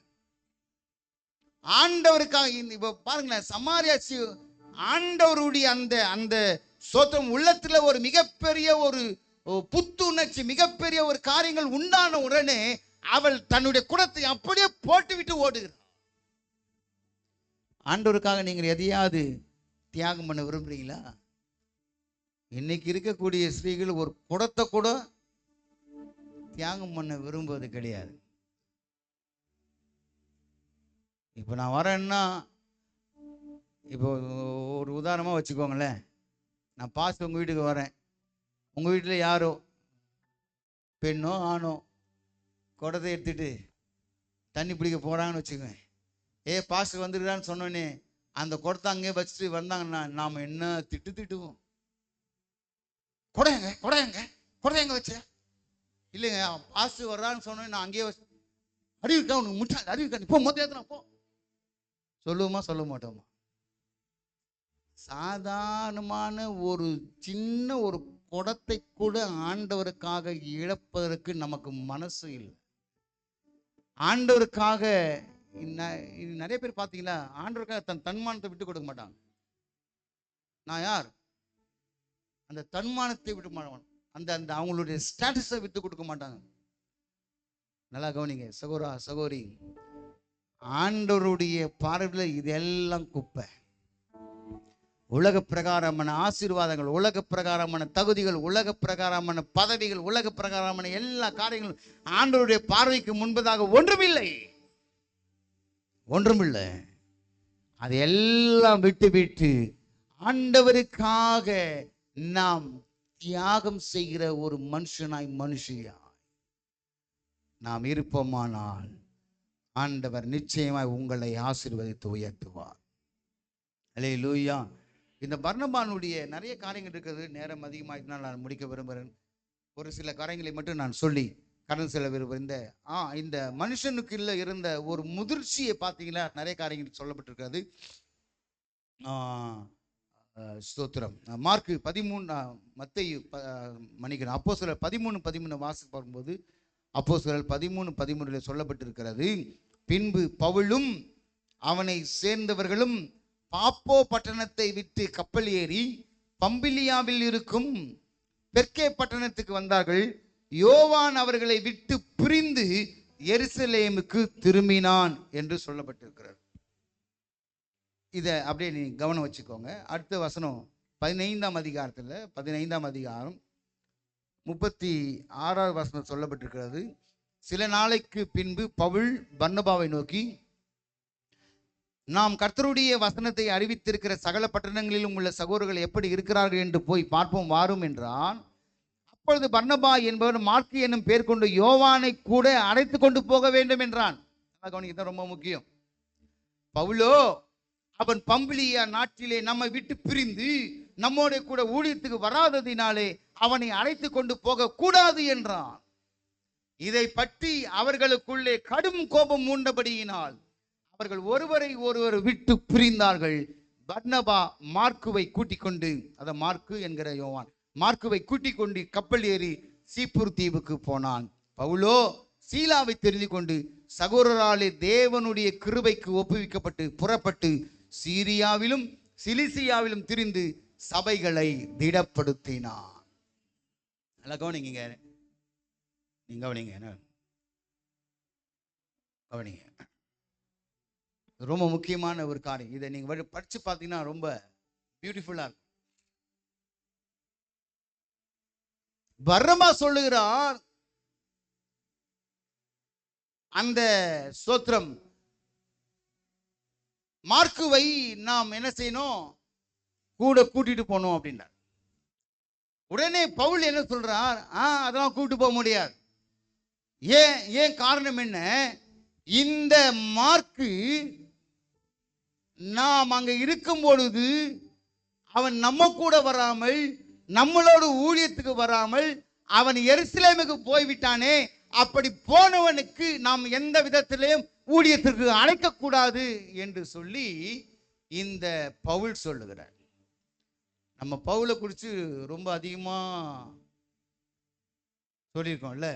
ஆண்டவருக்காக இப்ப பாருங்களேன், சமாரியாச்சி ஆண்டவருடைய அந்த சோத்திரம் உள்ளத்துல ஒரு மிகப்பெரிய ஒரு புத்துணர்ச்சி, மிகப்பெரிய ஒரு காரியங்கள் உண்டான உடனே அவள் தன்னுடைய குடத்தை அப்படியே போட்டுவிட்டு ஓடுகிறார். ஆண்டவருக்காக நீங்கள் எதையாவது தியாகம் பண்ண விரும்புறீங்களா? இன்னைக்கு இருக்கக்கூடிய ஸ்திரீகள் ஒரு குடத்தை கூட தியாகம் பண்ண விரும்புவது கிடையாது. இப்போ நான் வரேன்னா, இப்போ ஒரு உதாரணமாக வச்சுக்கோங்களேன். நான் பாஸ்ட் உங்கள் வீட்டுக்கு வரேன். உங்கள் வீட்டில் யாரோ பெண்ணோ ஆணோ குடத்தை எடுத்துட்டு தண்ணி பிடிக்க போகிறாங்கன்னு வச்சுக்கோங்க. பாஸ்டர் வந்துருக்கான்னு சொன்னோன்னே அந்த குடத்தை அங்கே வச்சுட்டு வந்தாங்கன்னா நாம் என்ன திட்டுவோம். குடையங்க குடையங்க குடையங்க வச்ச இல்லைங்க, பாஸ்டர் வர்றான்னு சொன்னோன்னே நான் அங்கேயே வச்சு, அறிவிக்கா உனக்கு முட்டாள், அறிவிக்கா இப்போ மொத்தம் போ சொல்லுவோமா சொல்ல மாட்டோமா? சாதாரணமான ஒரு சின்ன ஒரு குடத்தை கூட ஆண்டவருக்காக இழப்பதற்கு நமக்கு மனசு இல்லை. ஆண்டவருக்காக நிறைய பேர் பார்த்தீங்களா, ஆண்டவருக்காக தன் தன்மானத்தை விட்டு கொடுக்க மாட்டாங்க. நான் யார்? அந்த தன்மானத்தை விட்டு மாட்டாங்க. அந்த அவங்களுடைய ஸ்டேட்டஸை விட்டு கொடுக்க மாட்டாங்க. நல்லா கவனிங்க சகோதரா சகோதரி, ஆண்டவருடைய பார்வையில் இதெல்லாம் குப்பை. உலக பிரகாரமான ஆசீர்வாதங்கள், உலக பிரகாரமான தகுதிகள், உலக பிரகாரமான பதவிகள், உலக பிரகாரமான எல்லா காரியங்களும் ஆண்டவருடைய பார்வைக்கு முன்பதாக ஒன்றுமில்லை. அதை எல்லாம் விட்டு ஆண்டவருக்காக நாம் தியாகம் செய்கிற ஒரு மனுஷனாய் மனுஷியா நாம் இருப்போமானால் ஆண்டவர் நிச்சயமாய் உங்களை ஆசீர்வதித்து உயர்த்துவார். அல்லேலூயா. இந்த பர்னபானுடைய நிறைய காரியங்கள் இருக்கிறது. நேரம் அதிகமாகினால் நான் முடிக்க விரும்புகிறேன். ஒரு சில காரியங்களை மட்டும் நான் சொல்லி கடந்து செல்ல விரும்புகிறேன். இந்த மனுஷனுக்கு இருந்த ஒரு முதிர்ச்சியை பார்த்தீங்கன்னா நிறைய காரியங்கள் சொல்லப்பட்டிருக்கிறது. ஸ்தோத்திரம். மார்க்கு 13 மத்தேயு மன்னிக்கணும், அப்போஸ்தலர் 13:13 வாசித்து பார்க்கும்போது அப்போஸ்தலர் 13:13 சொல்லப்பட்டிருக்கிறது. பின்பு பவுலும் அவனை சேர்ந்தவர்களும் பாப்போ பட்டணத்தை விட்டு கப்பல் ஏறி பம்பிலியாவில் இருக்கும் பெர்கே பட்டணத்துக்கு வந்தார்கள். யோவான் அவர்களை விட்டு பிரிந்து எருசலேமுக்கு திரும்பினான் என்று சொல்லப்பட்டிருக்கிறது. இதை அப்படியே நீ கவனம் வச்சுக்கோங்க. அடுத்த வசனம் 15ஆம் அதிகாரத்தில் 15ஆம் அதிகாரம் 36வது வசனம் சொல்லப்பட்டிருக்கிறது. சில நாளைக்கு பின்பு பவுல் பர்னபாவை நோக்கி, நாம் கர்த்தருடைய வசனத்தை அறிவித்திருக்கிற சகல பட்டணங்களிலும் உள்ள சகோதரர்கள் எப்படி இருக்கிறார்கள் என்று போய் பார்ப்போம் வாரும் என்றான். அப்பொழுது பர்னபா என்பவர் மார்க்கு என்னும் பேர் கொண்டு யோவானை கூட அழைத்து கொண்டு போக வேண்டும் என்றான். கவனிக்க ரொம்ப முக்கியம். பவுலோ அவன் பம்பிலியா நாட்டிலே நம்மை விட்டு பிரிந்து நம்மோட கூட ஊழியத்துக்கு வராததினாலே அவனை அழைத்து கொண்டு போக கூடாது என்றான். இதை பற்றி அவர்களுக்குள்ளே கடும் கோபம் மூண்டபடியினால் அவர்கள் ஒருவரை ஒருவர் விட்டு பிரிந்தார்கள். பர்னபா மார்க்குவை கூட்டிக் கொண்டு, அத மார்க்கு என்கிற யோவான் மார்க்குவை கூட்டிக் கொண்டு கப்பல் ஏறி சீப்புர் தீவுக்கு போனான். பவுலோ சீலாவை தெரிந்து கொண்டு சகோதரராலே தேவனுடைய கிருபைக்கு ஒப்புவிக்கப்பட்டு புறப்பட்டு சீரியாவிலும் சிலிசியாவிலும் திரிந்து சபைகளை திடப்படுத்தினான். நல்லா கவனிங்க, நீங்க கவனிங்க, கவனிங்க. ரொம்ப முக்கியமான ஒரு காரியம். இதை நீங்க படிச்சு பார்த்தீங்கன்னா ரொம்ப பியூட்டிஃபுல்லா இருக்கும். பர்னபா சொல்லுகிறார், அந்த ஸ்தோத்திரம் மார்க்குவை நாம் என்ன செய்யணும், கூட கூட்டிட்டு போனோம் அப்படின்றார். உடனே பவுல் என்ன சொல்றார், அதெல்லாம் கூட்டிட்டு போக முடியாது. ஏன் காரணம் என்ன, இந்த மார்க்கு நாம் அங்க இருக்கும் பொழுது அவன் நம்ம கூட வராமல், நம்மளோட ஊழியத்துக்கு வராமல் அவன் எருசலேமுக்கு போய்விட்டானே. அப்படி போனவனுக்கு நாம் எந்த விதத்திலையும் ஊழியத்திற்கு அழைக்கக்கூடாது என்று சொல்லி இந்த பவுல் சொல்லுகிறார். நம்ம பவுலை குறித்து ரொம்ப அதிகமா சொல்லியிருக்கோம்ல.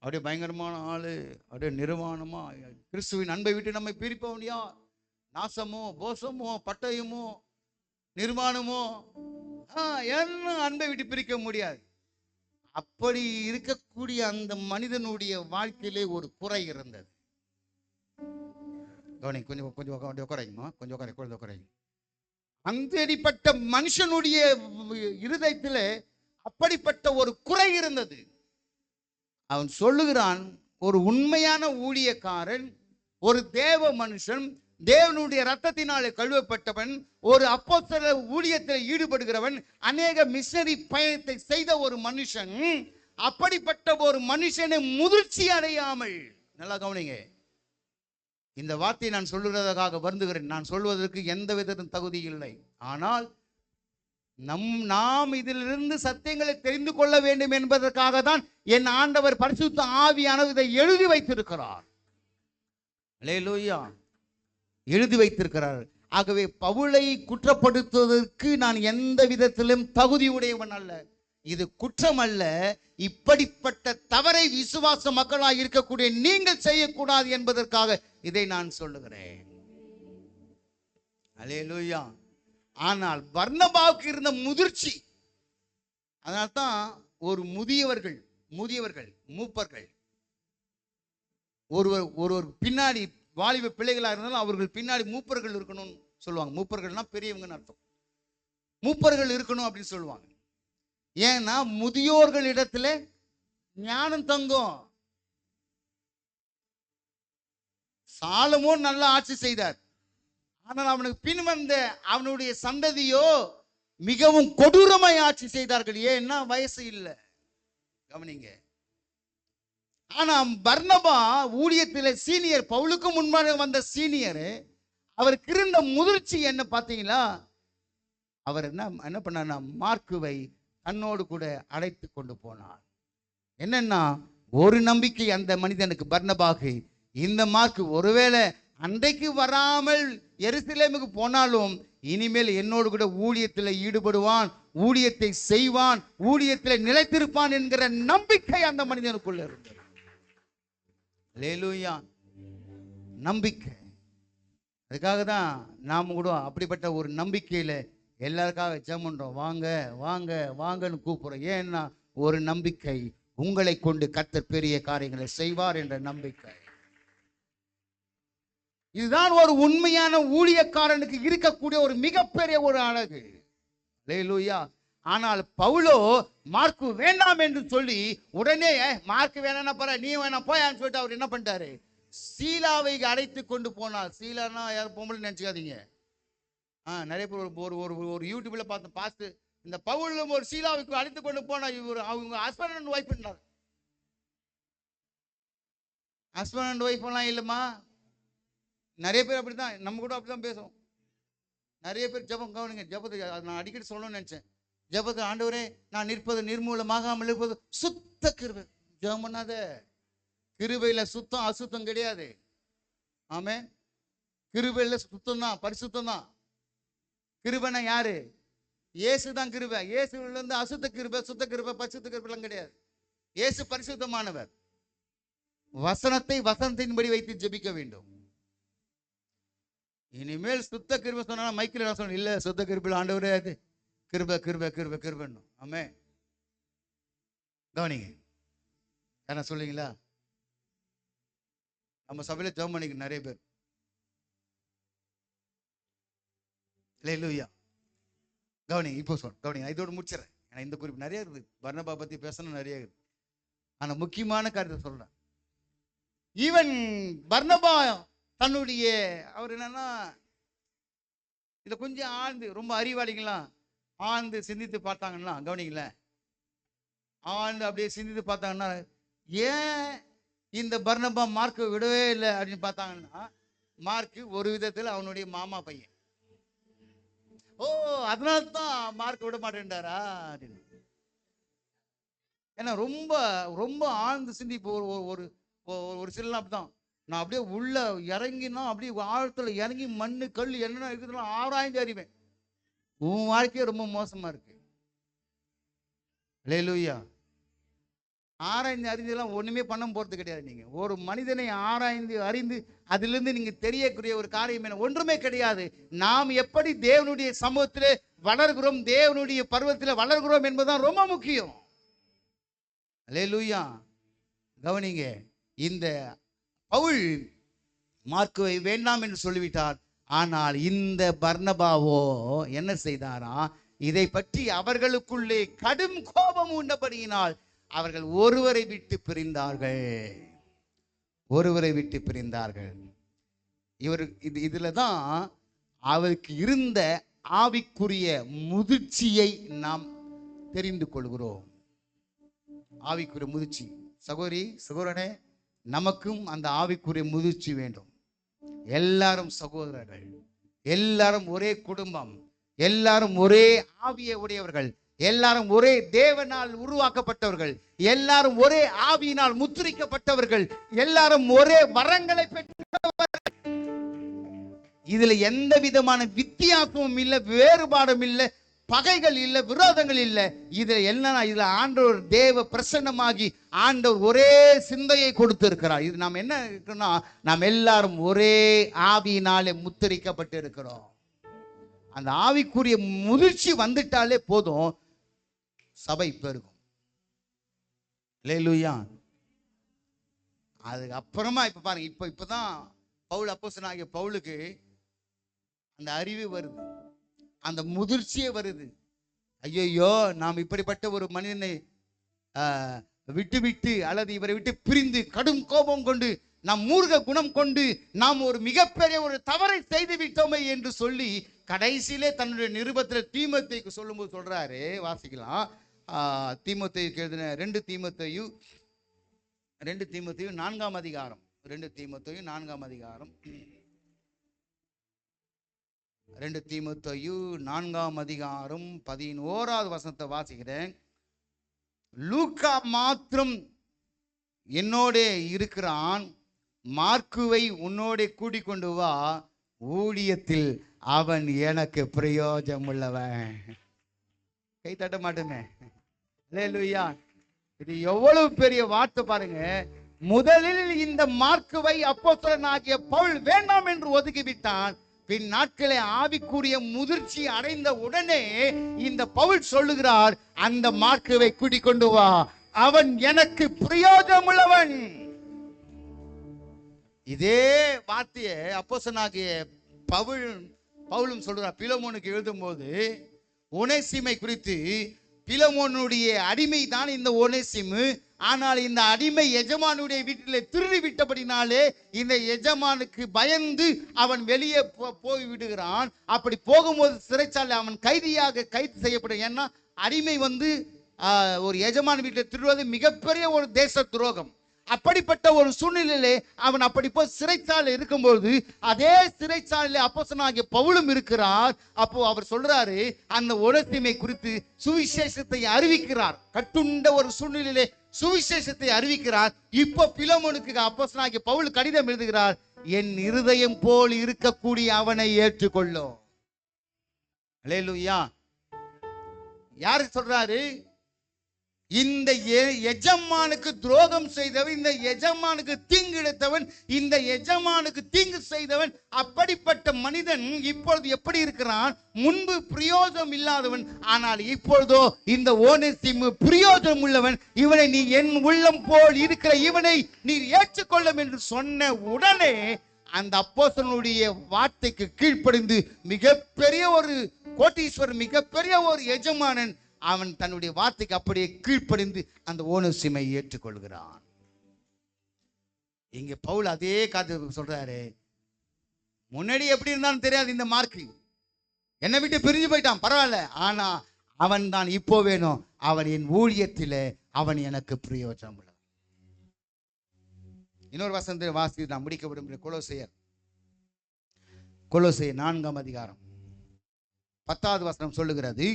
அப்படியே பயங்கரமான ஆளு, அப்படியே நிர்வாணமா கிறிஸ்துவின் அன்பை விட்டு நம்மை பிரிப்பவனியா, நாசமோ போசமோ பட்டயமோ நிர்மாணமோ என்ன அன்பை விட்டு பிரிக்க முடியாது. அப்படி இருக்கக்கூடிய அந்த மனிதனுடைய வாழ்க்கையிலே ஒரு குறை இருந்தது. கொஞ்சம் கொஞ்சம் குறையுமா, கொஞ்சம் குறையும். அந்தடிப்பட்ட மனுஷனுடைய இருதயத்தில் அப்படிப்பட்ட ஒரு குறை இருந்தது. அவன் சொல்லுகிறான், ஒரு உண்மையான ஊழியக்காரன், ஒரு தேவ மனுஷன், தேவனுடைய ரத்தத்தினாலே கழுவப்பட்டவன், ஒரு அப்போஸ்தலர் ஊழியத்தில் ஈடுபடுகிறவன், அநேக மிஷனரி பயணத்தை செய்த ஒரு மனுஷன், அப்படிப்பட்ட ஒரு மனுஷனை முதிர்ச்சி அடையாமல், நல்லா கவனிங்க, இந்த வார்த்தையை நான் சொல்லுறதுக்காக வருந்துகிறேன். நான் சொல்வதற்கு எந்த விதத்திலும் தகுதி இல்லை. ஆனால் நாம் இதிலிருந்து சத்தியங்களை தெரிந்து கொள்ள வேண்டும் என்பதற்காக தான் என் ஆண்டவர் பரிசுத்த ஆவியானவர் இதை எழுதி வைத்திருக்கிறார். அல்லேலூயா, எழுதி வைத்திருக்கிறார். ஆகவே பவுலை குற்றப்படுத்துவதற்கு நான் எந்த விதத்திலும் தகுதி உடையவன் அல்ல. இது குற்றம் அல்ல. இப்படிப்பட்ட தவறை விசுவாச மக்களாக இருக்கக்கூடிய நீங்கள் செய்யக்கூடாது என்பதற்காக இதை நான் சொல்லுகிறேன். அல்லேலூயா. ஆனால் பர்னபாவுக்கு இருந்த முதிர்ச்சி, அதனால்தான் ஒரு முதியவர்கள் மூப்பர்கள் ஒருவர் பின்னாடி வாலிப பிள்ளைகளா இருந்தாலும் அவர்கள் பின்னாடி மூப்பர்கள் இருக்கணும்னு சொல்லுவாங்க. மூப்பர்கள்னா பெரியவங்கன்னு அர்த்தம். மூப்பர்கள் இருக்கணும் அப்படின்னு சொல்லுவாங்க. ஏன்னா முதியோர்கள் இடத்துல ஞானம் தங்கும். சாலமோன் நல்லா ஆட்சி செய்தார். ஆனால் அவனுக்கு பின் வந்த அவனுடைய சந்ததியோ மிகவும் கொடூரமாய் ஆட்சி செய்தார்கள். ஏன்னா வயசு இல்லை. கவனிங்க, ஆனா பர்னபா ஊழியத்தில் சீனியர், பவுலுக்கு முன்பாக வந்த சீனியர். அவருக்கு இருந்த முதிர்ச்சி என்ன பார்த்தீங்களா? அவர் என்ன என்ன பண்ணார்னா, மார்க்குவை தன்னோடு கூட அழைத்து கொண்டு போனார். என்னன்னா, ஒரு நம்பிக்கை அந்த மனிதனுக்கு, பர்னபாக்கு, இந்த மார்க் ஒருவேளை அன்றைக்கு வராமல் எருசலேமுக்கு போனாலும் இனிமேல் என்னோடு கூட ஊழியத்தில் ஈடுபடுவான், ஊழியத்தை செய்வான், ஊழியத்தில் நிலைத்திருப்பான் என்கிற நம்பிக்கை அந்த மனிதனுக்குள்ள இருந்தது. அல்லேலூயா. நம்பிக்கை. அதுக்காக தான் நாம் கூட அப்படிப்பட்ட ஒரு நம்பிக்கையில எல்லாருக்காக ஜெபம் பண்றோம். வாங்க வாங்க வாங்கன்னு கூப்பிடுறோம். ஏன்னா ஒரு நம்பிக்கை, உங்களை கொண்டு கர்த்தர் பெரிய காரியங்களை செய்வார் என்ற நம்பிக்கை. இதுதான் ஒரு உண்மையான ஊழியக்காரனுக்கு இருக்கக்கூடிய ஒரு மிகப்பெரிய ஒரு அழகு. அல்லேலூயா. ஆனால் பவுலோ மார்க்கு வேண்டாம் என்று சொல்லி உடனே மார்க் வேணாம் பாரு, நீ வேணாம் போயான்னு சொல்லிட்டு அவர் என்ன பண்ணிட்டாரு, சீலாவை அழைத்து கொண்டு போனார். சீலானா யாரும் பொம்பளை நினைச்சுக்காதீங்க. நிறைய பேர் ஒரு ஒரு ஒரு யூடியூப்ல பார்த்து இந்த பவுலும் ஒரு சீலாவுக்கு அழைத்து கொண்டு போனா இவர் அவங்க ஹஸ்பண்ட் அண்ட் ஒய்ஃப் பண்ணார். ஹஸ்பண்ட் அண்ட் ஒய்ஃப் எல்லாம் இல்லைம்மா. நிறைய பேர் அப்படிதான், நம்ம கூட அப்படிதான் பேசுவோம். நிறைய பேர் ஜெபம் கவனிங்க, ஜெபத்தை நான் அடிக்கடி சொல்லணும்னு நினைச்சேன். ஜெபத்தை, ஆண்டவரே நான் நிற்பது நிர்மூலமாகாமல் இருப்பது சுத்த கிருபை. ஜெபம் பண்ணாத. கிருபையில சுத்தம் அசுத்தம் கிடையாது. ஆமே. கிருபையில சுத்தம் தான், பரிசுத்தம் தான். கிருபைனா யாரு? இயேசு தான் கிருபை. இயேசுல இருந்து அசுத்த கிருபை, சுத்த கிருபை, பரிசுத்த கிருபைலாம் கிடையாது. இயேசு பரிசுத்தமானவர். வசனத்தை வசனத்தின்படி வைத்து ஜெபிக்க வேண்டும். இனிமேல் சுத்த கிருபை சொன்னா மைக்கில் நான் சொன்னேன், இல்ல சுத்த கிருபையில் ஆண்டவரே அது கிருபை கிருபை கிருபை கிருபைன்னு. ஆமே. கவனிங்க, என்ன சொல்லுங்களா? நம்ம சபையில ஜெபம் பண்ணிக்க நிறைய பேர். அல்லேலூயா. கவனிங்க, இப்போ சொல் கவனிங்க, இதோட முடிச்சிடறேன். ஏன்னா இந்த குறிப்பு நிறைய இருக்குது, பர்னபா பத்தி பேசணும் நிறைய இருக்குது. ஆனா முக்கியமான காரியத்தை சொல்றேன். ஈவன் பர்னபா தன்னுடைய அவர் என்னன்னா, இதை கொஞ்சம் ஆழ்ந்து, ரொம்ப அறிவாளிகளாம் ஆழ்ந்து சிந்தித்து பார்த்தாங்கன்னா, கவனிங்களேன், ஆழ்ந்து அப்படியே சிந்தித்து பார்த்தாங்கன்னா, ஏன் இந்த பர்னபா மார்க்கை விடவே இல்லை அப்படின்னு பார்த்தாங்கன்னா, மார்க்கு ஒரு விதத்தில் அவனுடைய மாமா பையன். ஓ, அதனால தான் மார்க் விட மாட்டேன்டாரா அப்படின்னு. ஏன்னா ரொம்ப ரொம்ப ஆழ்ந்து சிந்திப்பு. ஒரு ஒரு சில அப்படிதான், நான் அப்படியே உள்ள இறங்கினா அப்படியே ஆழத்துல இறங்கி மண்ணு கல் என்னென்ன இருக்குதுன்னா ஆராய்ந்து அறிவேன். உன் வாழ்க்கையே ரொம்ப மோசமா இருக்கு. அல்லேலூயா. ஆராய்ந்து அறிந்தெல்லாம் ஒண்ணுமே பண்ண போறது கிடையாது. நீங்க ஒரு மனிதனை ஆராய்ந்து அறிந்து அதிலிருந்து நீங்க தெரியக்கூடிய ஒரு காரியம் என்ன? ஒன்றுமே கிடையாது. நாம் எப்படி தேவனுடைய சமூகத்திலே வளர்கிறோம், தேவனுடைய பருவத்தில் வளர்கிறோம் என்பதுதான் ரொம்ப முக்கியம். அல்லேலூயா. கவனிங்க, இந்த பவுல் மார்க்குவை வேண்டாம் என்று சொல்லிவிட்டார். ஆனால் இந்த பர்னபாவோ என்ன செய்தாரா, இதை பற்றி அவர்களுக்குள்ளே கடும் கோபம் உண்டபடியினால் அவர்கள் ஒருவரை விட்டு பிரிந்தார்கள். ஒருவரை விட்டு பிரிந்தார்கள். இதுல தான் அவருக்கு இருந்த ஆவிக்குரிய முதிர்ச்சியை நாம் தெரிந்து கொள்கிறோம். ஆவிக்குரிய முதிர்ச்சி. சகோதரி சகோதரனே, நமக்கும் அந்த ஆவிக்குரிய முதிர்ச்சி வேண்டும். எல்லாரும் சகோதரர்கள், எல்லாரும் ஒரே குடும்பம், எல்லாரும் ஒரே ஆவியை உடையவர்கள், எல்லாரும் ஒரே தேவனால் உருவாக்கப்பட்டவர்கள், எல்லாரும் ஒரே ஆவியினால் முத்திரிக்கப்பட்டவர்கள், எல்லாரும் ஒரே வரங்களை பெற்றவர்கள். இதுல எந்த விதமான வித்தியாசமும் இல்லை, வேறுபாடும் இல்லை, பகைகள் இல்லை, விரோதங்கள் இல்லை. இதுல என்னன்னா, இதுல ஆண்டவர் தேவ பிரசன்னமாகி ஆண்டவர் ஒரே சிந்தையை கொடுத்திருக்கிறார். இது நாம் என்ன இருக்குன்னா, நாம் எல்லாரும் ஒரே ஆவியினாலே முத்திரிக்கப்பட்டு இருக்கிறோம். அந்த ஆவிக்குரிய முதிர்ச்சி வந்துட்டாலே போதும், சபை பெருகும். அல்லேலூயா. அதுக்கு அப்புறமா இப்ப பாருங்க, இப்பதான் பவுல் அப்போஸ்தலனாகிய பவுலுக்கு அந்த அறிவு வருது, அந்த முதிர்ச்சியே வருது. ஐயோ, நாம் இப்படிப்பட்ட ஒரு மனிதனை விட்டு அல்லது இவரை விட்டு பிரிந்து கடும் கோபம் கொண்டு நாம் மூர்க்க குணம் கொண்டு நாம் ஒரு மிகப்பெரிய ஒரு தவறை செய்து விட்டோமே என்று சொல்லி கடைசியிலே தன்னுடைய நிருபத்தில் தீமோத்தேயுக்கு சொல்லும்போது சொல்றாரு. வாசிக்கலாம். தீமோத்தேயுக்கு எழுதின 2 தீமோத்தேயு 2 தீமோத்தேயு 4ஆம் அதிகாரம், 2 தீமோத்தேயு 4ஆம் அதிகாரம், 2 தீமோத்தேயு 4ஆம் அதிகாரம் 11வது வசனத்தை வாசிக்கிறேன். லூக்கா மாத்திரம் என்னோட இருக்கிறான், மார்க்குவை உன்னோட கூட்டிக் கொண்டு வா, ஊழியத்தில் அவன் எனக்கு பிரயோஜனம் உள்ளவன். கை தட்ட மாட்டோமே. அல்லேலூயா. இது எவ்வளவு பெரிய வார்த்தை பாருங்க. முதலில் இந்த மார்க்குவை அப்போஸ்தலனாகிய பவுல் வேண்டாம் என்று ஒதுக்கிவிட்டான். பின் நாட்களை ஆவிக்குரிய முதிர்ச்சி அடைந்த உடனே இந்த பவுல் சொல்லுகிறார், அந்த மார்க்குவை கூட்டிக் கொண்டு வா, அவன் எனக்கு பிரயோஜனம் உள்ளவன். இதே வார்த்தையை அப்போஸ்தலனாகிய பவுலும் சொல்றார். பிலமோனுக்கு எழுதும் போது ஒனேசிமை குறித்து, பிலமோனுடைய அடிமை தான் இந்த ஒனேசிமு, ஆனால் இந்த அடிமை எஜமானுடைய வீட்டிலே திருடி விட்டபடினாலே இந்த எஜமானுக்கு பயந்து அவன் வெளியே போய் விடுகிறான். அப்படி போகும்போது சிறைச்சாலை அவன் கைது செய்யப்படும். ஏன்னா அடிமை ஒரு எஜமான வீட்டில் திருடுவது மிகப்பெரிய ஒரு தேச துரோகம். அப்படிப்பட்ட ஒரு சூழ்நிலையிலே அவன் அப்படி போய் சிறைச்சாலை இருக்கும்போது, அதே சிறைச்சாலையிலே அப்போஸ்தலனாகிய பவுலும் இருக்கிறார். அப்போ அவர் சொல்றாரு, அந்த ஒனேசிமை குறித்து சுவிசேஷத்தை அறிவிக்கிறார். கட்டுண்ட ஒரு சூழ்நிலையிலே சுவிசேஷத்தை அறிவிக்கிறார். இப்போ பிலமோனுக்கு அப்போஸ்தலனாகிய பவுல் கடிதம் எழுதுகிறார், என் இருதயம் போல் இருக்கக்கூடிய அவனை ஏற்றுக்கொள்ளும். அல்லேலூயா. யாரு சொல்றாரு? இந்த எஜமானுக்கு துரோகம் செய்தவன், இந்த எஜமானுக்கு தீங்கு இழைத்தவன், இந்த எஜமானுக்கு தீங்கு செய்தவன், அப்படிப்பட்ட மனிதன் இப்பொழுது எப்படி இருக்கிறான்? முன்பு பிரயோஜனம் இல்லாதவன், ஆனால் இப்பொழுதோ இந்த ஒனேசிமு பிரயோஜனம் உள்ளவன். இவனை நீ என் உள்ளம் போல் இருக்கிற இவனை நீர் ஏற்றுக்கொள்ளும் என்று சொன்ன உடனே அந்த அப்போஸ்தலனுடைய வார்த்தைக்கு கீழ்ப்படிந்து மிகப்பெரிய ஒரு கோட்டீஸ்வரன், மிகப்பெரிய ஒரு எஜமானன், அவன் தன்னுடைய வார்த்தைக்கு அப்படியே கீழ்ப்படிந்து அந்த ஒனேசிமை ஏற்றுக்கொள்கிறான். இங்க பவுல் அதே காரியத்தை சொல்றாரு. முன்னாடி எப்படி இருந்தாலும் தெரியாது, இந்த மார்க் என்னை விட்டு பிரிஞ்சு போயிட்டான், பரவாயில்ல, ஆனா அவன் தான் இப்போ வேணும், அவன் என் ஊழியத்திலே அவன் எனக்கு பிரயோஜனம் உள்ளவன். இன்னொரு வசனத்தை வாசி நான் முடிக்க விரும்புகிறேன். கொலோசையர் 4ஆம் அதிகாரம் 10வது வசனம் சொல்லுகிறது,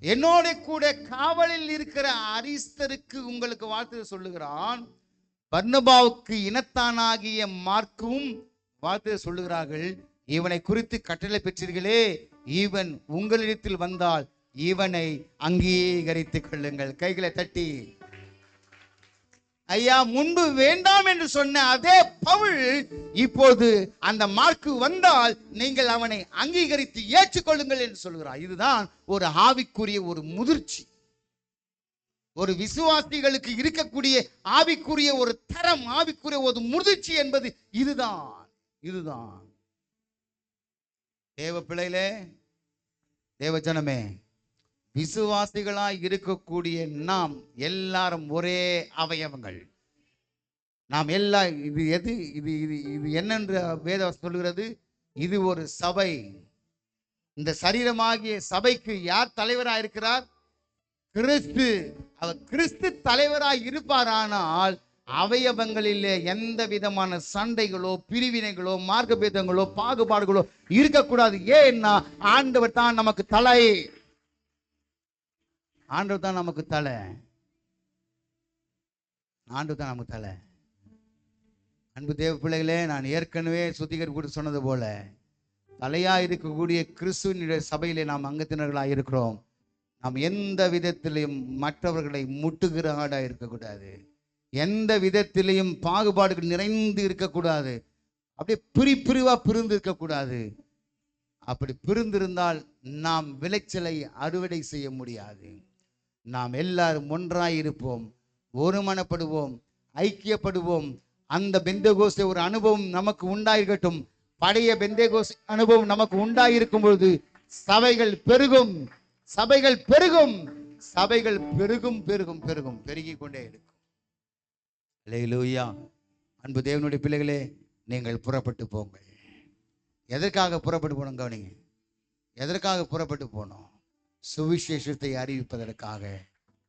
என்னோட கூட காவலில் இருக்கிற அரிஸ்தருக்கு உங்களுக்கு வாழ்த்து சொல்லுகிறான். பர்னபாவுக்கு இனத்தானாகிய மார்க்கும் வாழ்த்து சொல்லுகிறார்கள். இவனை குறித்து கட்டளை பெற்றீர்களே, இவன் உங்களிடத்தில் வந்தால் இவனை அங்கீகரித்துக் கொள்ளுங்கள். கைகளை தட்டி. ஐயா, முன்பு வேண்டாம் என்று சொன்ன அதே பவுல் இப்போது அந்த மார்க்கு வந்தால் நீங்கள் அவனை அங்கீகரித்து ஏற்றுக்கொள்ளுங்கள் என்று சொல்கிறார். இதுதான் ஒரு ஆவிக்குரிய ஒரு முதிர்ச்சி. ஒரு விசுவாசிகளுக்கு இருக்கக்கூடிய ஆவிக்குரிய ஒரு தரம், ஆவிக்குரிய ஒரு முதிர்ச்சி என்பது இதுதான். தேவ பிள்ளைகளே, தேவ ஜனமே, விசுவாசிகளாய் இருக்கக்கூடிய நாம் எல்லாரும் ஒரே அவயவங்கள். நாம் எல்லாம் இது என்னென்று வேதம் சொல்கிறது? இது ஒரு சபை. இந்த சரீரமாகிய சபைக்கு யார் தலைவராக இருக்கிறார்? கிறிஸ்து. அவர் கிறிஸ்து தலைவராய் இருப்பாரானால் அவயவங்களிலே எந்த விதமான சண்டைகளோ, பிரிவினைகளோ, மார்க்கபேதங்களோ, பாகுபாடுகளோ இருக்கக்கூடாது. ஏன்னா ஆண்டவர் தான் நமக்கு தலை. ஆண்டவர் தான் நமக்கு தலை. அன்பு தேவ பிள்ளைகளே, நான் ஏற்கனவே சுத்திகரிப்பு சொன்னது போல தலையா இருக்கக்கூடிய கிறிஸ்துவினுடைய சபையிலே நாம் அங்கத்தினர்களாக இருக்கிறோம். நாம் எந்த விதத்திலையும் மற்றவர்களை முட்டுகிற ஆடாக இருக்கக்கூடாது. எந்த விதத்திலையும் பாகுபாடுகள் நிறைந்து இருக்கக்கூடாது. அப்படியே பிரிவா பிரிந்து இருக்கக்கூடாது. அப்படி பிரிந்திருந்தால் நாம் விளைச்சலை அறுவடை செய்ய முடியாது. நாம் எல்லாரும் ஒன்றாய் இருப்போம், ஒருமனப்படுவோம், ஐக்கியப்படுவோம். அந்த பெந்தேகோஸ்தே ஒரு அனுபவம் நமக்கு உண்டாயிருக்கட்டும். பழைய பெந்தேகோஸ்தே அனுபவம் நமக்கு உண்டாயிருக்கும் பொழுது சபைகள் பெருகும், பெருகிக் கொண்டே இருக்கும். அல்லேலூயா. அன்பு தேவனுடைய பிள்ளைகளே, நீங்கள் புறப்பட்டு போங்கள். எதற்காக புறப்பட்டு போனோம்? கவனிங்க, எதற்காக புறப்பட்டு போனோம்? சுவிசேஷத்தை அறிவிப்பதற்காக.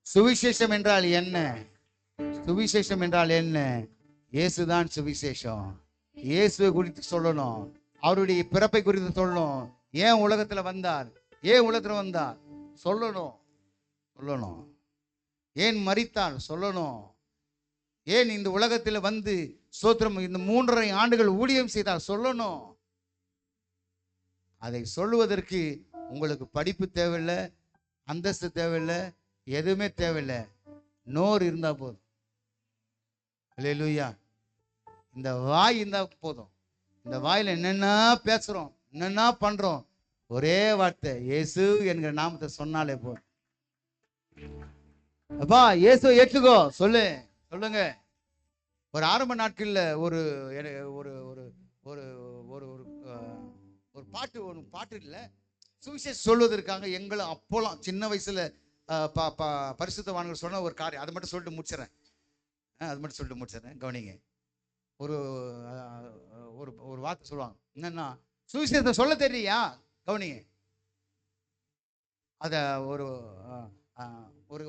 சுவிசேஷம் என்றால் என்ன? சுவிசேஷம் என்றால் என்ன? இயேசுதான் சுவிசேஷம். இயேசுவை குறித்து சொல்லணும், அவருடைய பிறப்பை குறித்து சொல்லணும், ஏன் உலகத்துல வந்தார், ஏன் உலகத்துல வந்தார் சொல்லணும், சொல்லணும். ஏன் மரித்தார் சொல்லணும், ஏன் இந்த உலகத்தில் வந்து சோத்திரம் இந்த 3.5 ஆண்டுகள் ஊழியம் செய்தார் சொல்லணும். அதை சொல்லுவதற்கு உங்களுக்கு படிப்பு தேவையில்லை, அந்தஸ்து தேவையில்லை, எதுவுமே தேவையில்லை. நோர் இருந்தா போதும். அல்லேலூயா. இந்த வாய் இருந்தா போதும். இந்த வாயில என்னென்ன பேசுறோம், என்னென்ன பண்றோம், ஒரே வார்த்தை இயேசு என்கிற நாமத்தை சொன்னாலே போதும். அப்பா இயேசு ஏற்றுக்கோ சொல்லு, சொல்லுங்க. ஒரு ஆரம்ப நாட்கள்ல ஒரு ஒரு ஒரு ஒரு ஒரு ஒரு பாட்டு, ஒரு பாட்டு இல்லை, சுவிசேஷம் சொல்வதற்காக எங்களை அப்போலாம் சின்ன வயசுல பரிசுத்தவான்கள் சொன்ன ஒரு காரியம், அதை மட்டும் சொல்லிட்டு முடிச்சிடறேன். அது மட்டும் சொல்லிட்டு முடிச்சிடறேன், கவனிங்க. ஒரு ஒரு ஒரு வார்த்தை சொல்லுவாங்க, என்னன்னா சுவிசேஷத்தை சொல்ல தெரியலையா, கவனிங்க. அத ஒரு ஒரு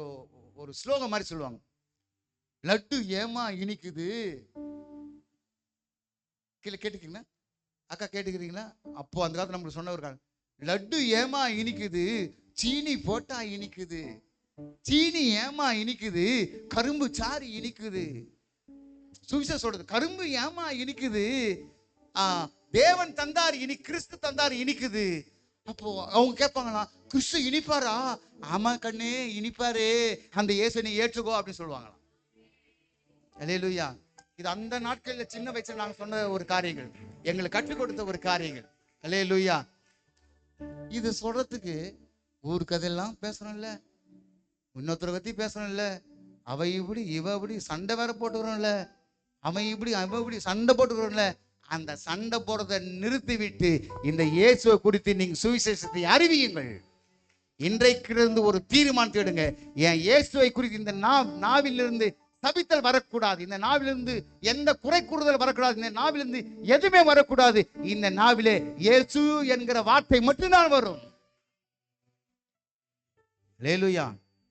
ஒரு ஸ்லோகம் மாதிரி சொல்லுவாங்க. லட்டு ஏமா இனிக்குது, கீழே கேட்டுக்கீங்களா அக்கா, கேட்டுக்கிறீங்களா? அப்போ அந்த காலத்துல நம்மளுக்கு சொன்ன ஒரு காலம், லட்டு ஏமா இனிக்குது, சீனி போட்டா இனிக்குது, சீனி ஏமா இனிக்குது, கரும்பு சாறு இனிக்குது. சுவிசேஷம் சொல்றது, கரும்பு ஏமா இனிக்குது, தேவன் தந்தார் இனி, கிறிஸ்து தந்தார் இனிக்குது. அப்போ அவங்க கேட்பாங்களா, கிறிஸ்து இனிப்பாரா? ஆமா கண்ணு இனிப்பாரு, அந்த இயேசு நீ ஏற்றுக்கோ அப்படின்னு சொல்லுவாங்களாம். அல்லேலூயா. இது அந்த நாட்கள்ல சின்ன வயசுல நாங்க சொன்ன ஒரு காரியங்கள், எங்களுக்கு கற்றுக் கொடுத்த ஒரு காரியங்கள். அல்லேலூயா. இது சொல்றதுக்கு ஊர் கதையெல்லாம் பேசுறோம்ல, இன்னொருத்தரை பத்தி பேசுறோம்ல, அவ இப்படி இவ இப்படி சண்டை வேற போட்டுக்கிறோம்ல, அவன் இப்படி அவ இப்படி சண்டை போட்டுக்கிறோம்ல. அந்த சண்டை போடுறதை நிறுத்தி விட்டு இந்த இயேசுவை குறித்து நீங்க சுவிசேஷத்தை அறிவியுங்கள். இன்றைக்கு இருந்து ஒரு தீர்மானத்தை எடுங்க, என் இயேசுவை குறித்து இந்த நாவிலிருந்து சபித்தல் வரக்கூடாது, இந்த நாவிலிருந்து எந்த குறை கூறுதல் வரக்கூடாது, இந்த நாவிலிருந்து எதுவுமே வரக்கூடாது. இந்த நாவிலே இயேசு என்கிற வார்த்தை மட்டும்தான் வரும். அல்லேலூயா.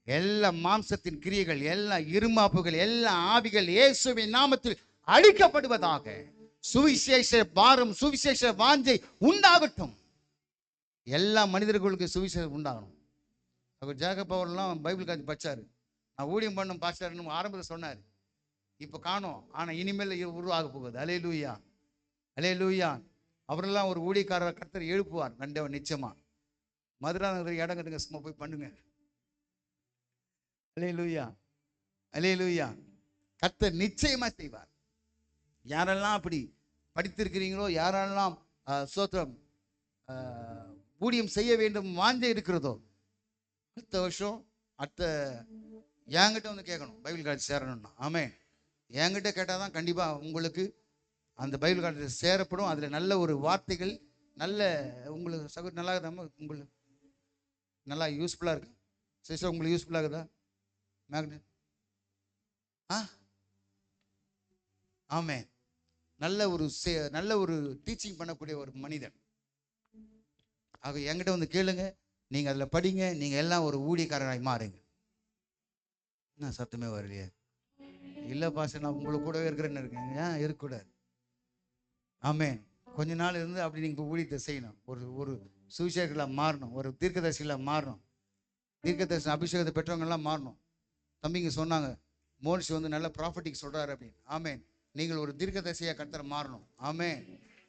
எல்லா மாம்சத்தின் கிரியைகள், எல்லா இருமாப்புகள், எல்லா ஆவிகள் இயேசுவின் நாமத்தில் அழிக்கப்படுவதாக. சுவிசேஷ பாரம், சுவிசேஷ வாஞ்சை உண்டாகட்டும். எல்லா மனிதர்களுக்கு சுவிசேஷம் உண்டாகணும். அவர் ஜேக்கப் அவர்லாம் பைபிள் காட்சி படிச்சாரு, நான் ஊழியம் பண்ணும் பாஸ்டர்னு ஆரம்பத்தில் சொன்னார். இப்போ காணோம், ஆனால் இனிமேல் உருவாக போகுது. அல்லேலூயா, அல்லேலூயா. அவரெல்லாம் ஒரு ஊழியக்காரர் கர்த்தர் எழுப்புவார் கண்டவன் நிச்சயமா. மதுராநகர் இடம் கட்டுங்க, சும்மா போய் பண்ணுங்க. அல்லேலூயா, அல்லேலூயா. கர்த்தர் நிச்சயமா செய்வார். யாரெல்லாம் அப்படி படித்திருக்கிறீங்களோ, யாரெல்லாம் ஸ்தோத்திரம் ஊழியம் செய்ய வேண்டும் வாஞ்சை இருக்கிறதோ, அடுத்த வருஷம் அடுத்த என்கிட்ட வந்து கேட்கணும், பைபிள் காலேஜ் சேரணும்னா. ஆமே, என்கிட்ட கேட்டால் தான் கண்டிப்பாக உங்களுக்கு அந்த பைபிள் காலேஜ் சேரப்படும். அதில் நல்ல ஒரு வார்த்தைகள், நல்ல உங்களுக்கு சகோதரி நல்லா இருக்குதா, உங்களுக்கு நல்லா யூஸ்ஃபுல்லாக இருக்கு சிஸ்டர், உங்களுக்கு யூஸ்ஃபுல்லாக இருக்குதா மேக்னெட்? ஆமே, நல்ல ஒரு டீச்சிங் பண்ணக்கூடிய ஒரு மனிதன். ஆக என்கிட்ட வந்து கேளுங்க, நீங்கள் அதில் படிங்க, நீங்கள் எல்லாம் ஒரு ஊழியக்காரராய் மாறுங்க. என்ன சத்தமே வரலையே? இல்லை பாஸ்டர், நான் உங்களுக்கு கூடவே இருக்கிறேன்னு இருக்கேன். ஏன் இருக்கக்கூடாது? ஆமே, கொஞ்ச நாள் இருந்து அப்படி நீங்கள் ஊழியத்தை செய்யணும், ஒரு சுவிசேஷர்களாக மாறணும், ஒரு தீர்க்கதரிசிகளாக மாறணும், தீர்க்கதரிசி அபிஷேகத்தை பெற்றவங்கெல்லாம் மாறணும். தம்பிங்க சொன்னாங்க, மோனிஷ் வந்து நல்ல ப்ராஃபட்டிக் சொல்கிறாரு அப்படின்னு. ஆமே, நீங்கள் ஒரு தீர்க்கதரிசியாக கர்த்தர் மாறணும். ஆமே,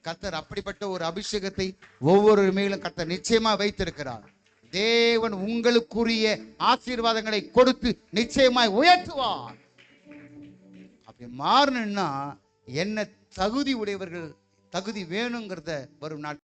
கர்த்தர் அப்படிப்பட்ட ஒரு அபிஷேகத்தை ஒவ்வொரு மேலும் கர்த்தர் நிச்சயமா வைத்திருக்கிறார். தேவன் உங்களுக்குரிய ஆசீர்வாதங்களை கொடுத்து நிச்சயமாய் உயர்த்துவார். அப்படி மாறணும்னா என்ன தகுதி உடையவர்கள், தகுதி வேணுங்கிறத வரும் நாட்கள்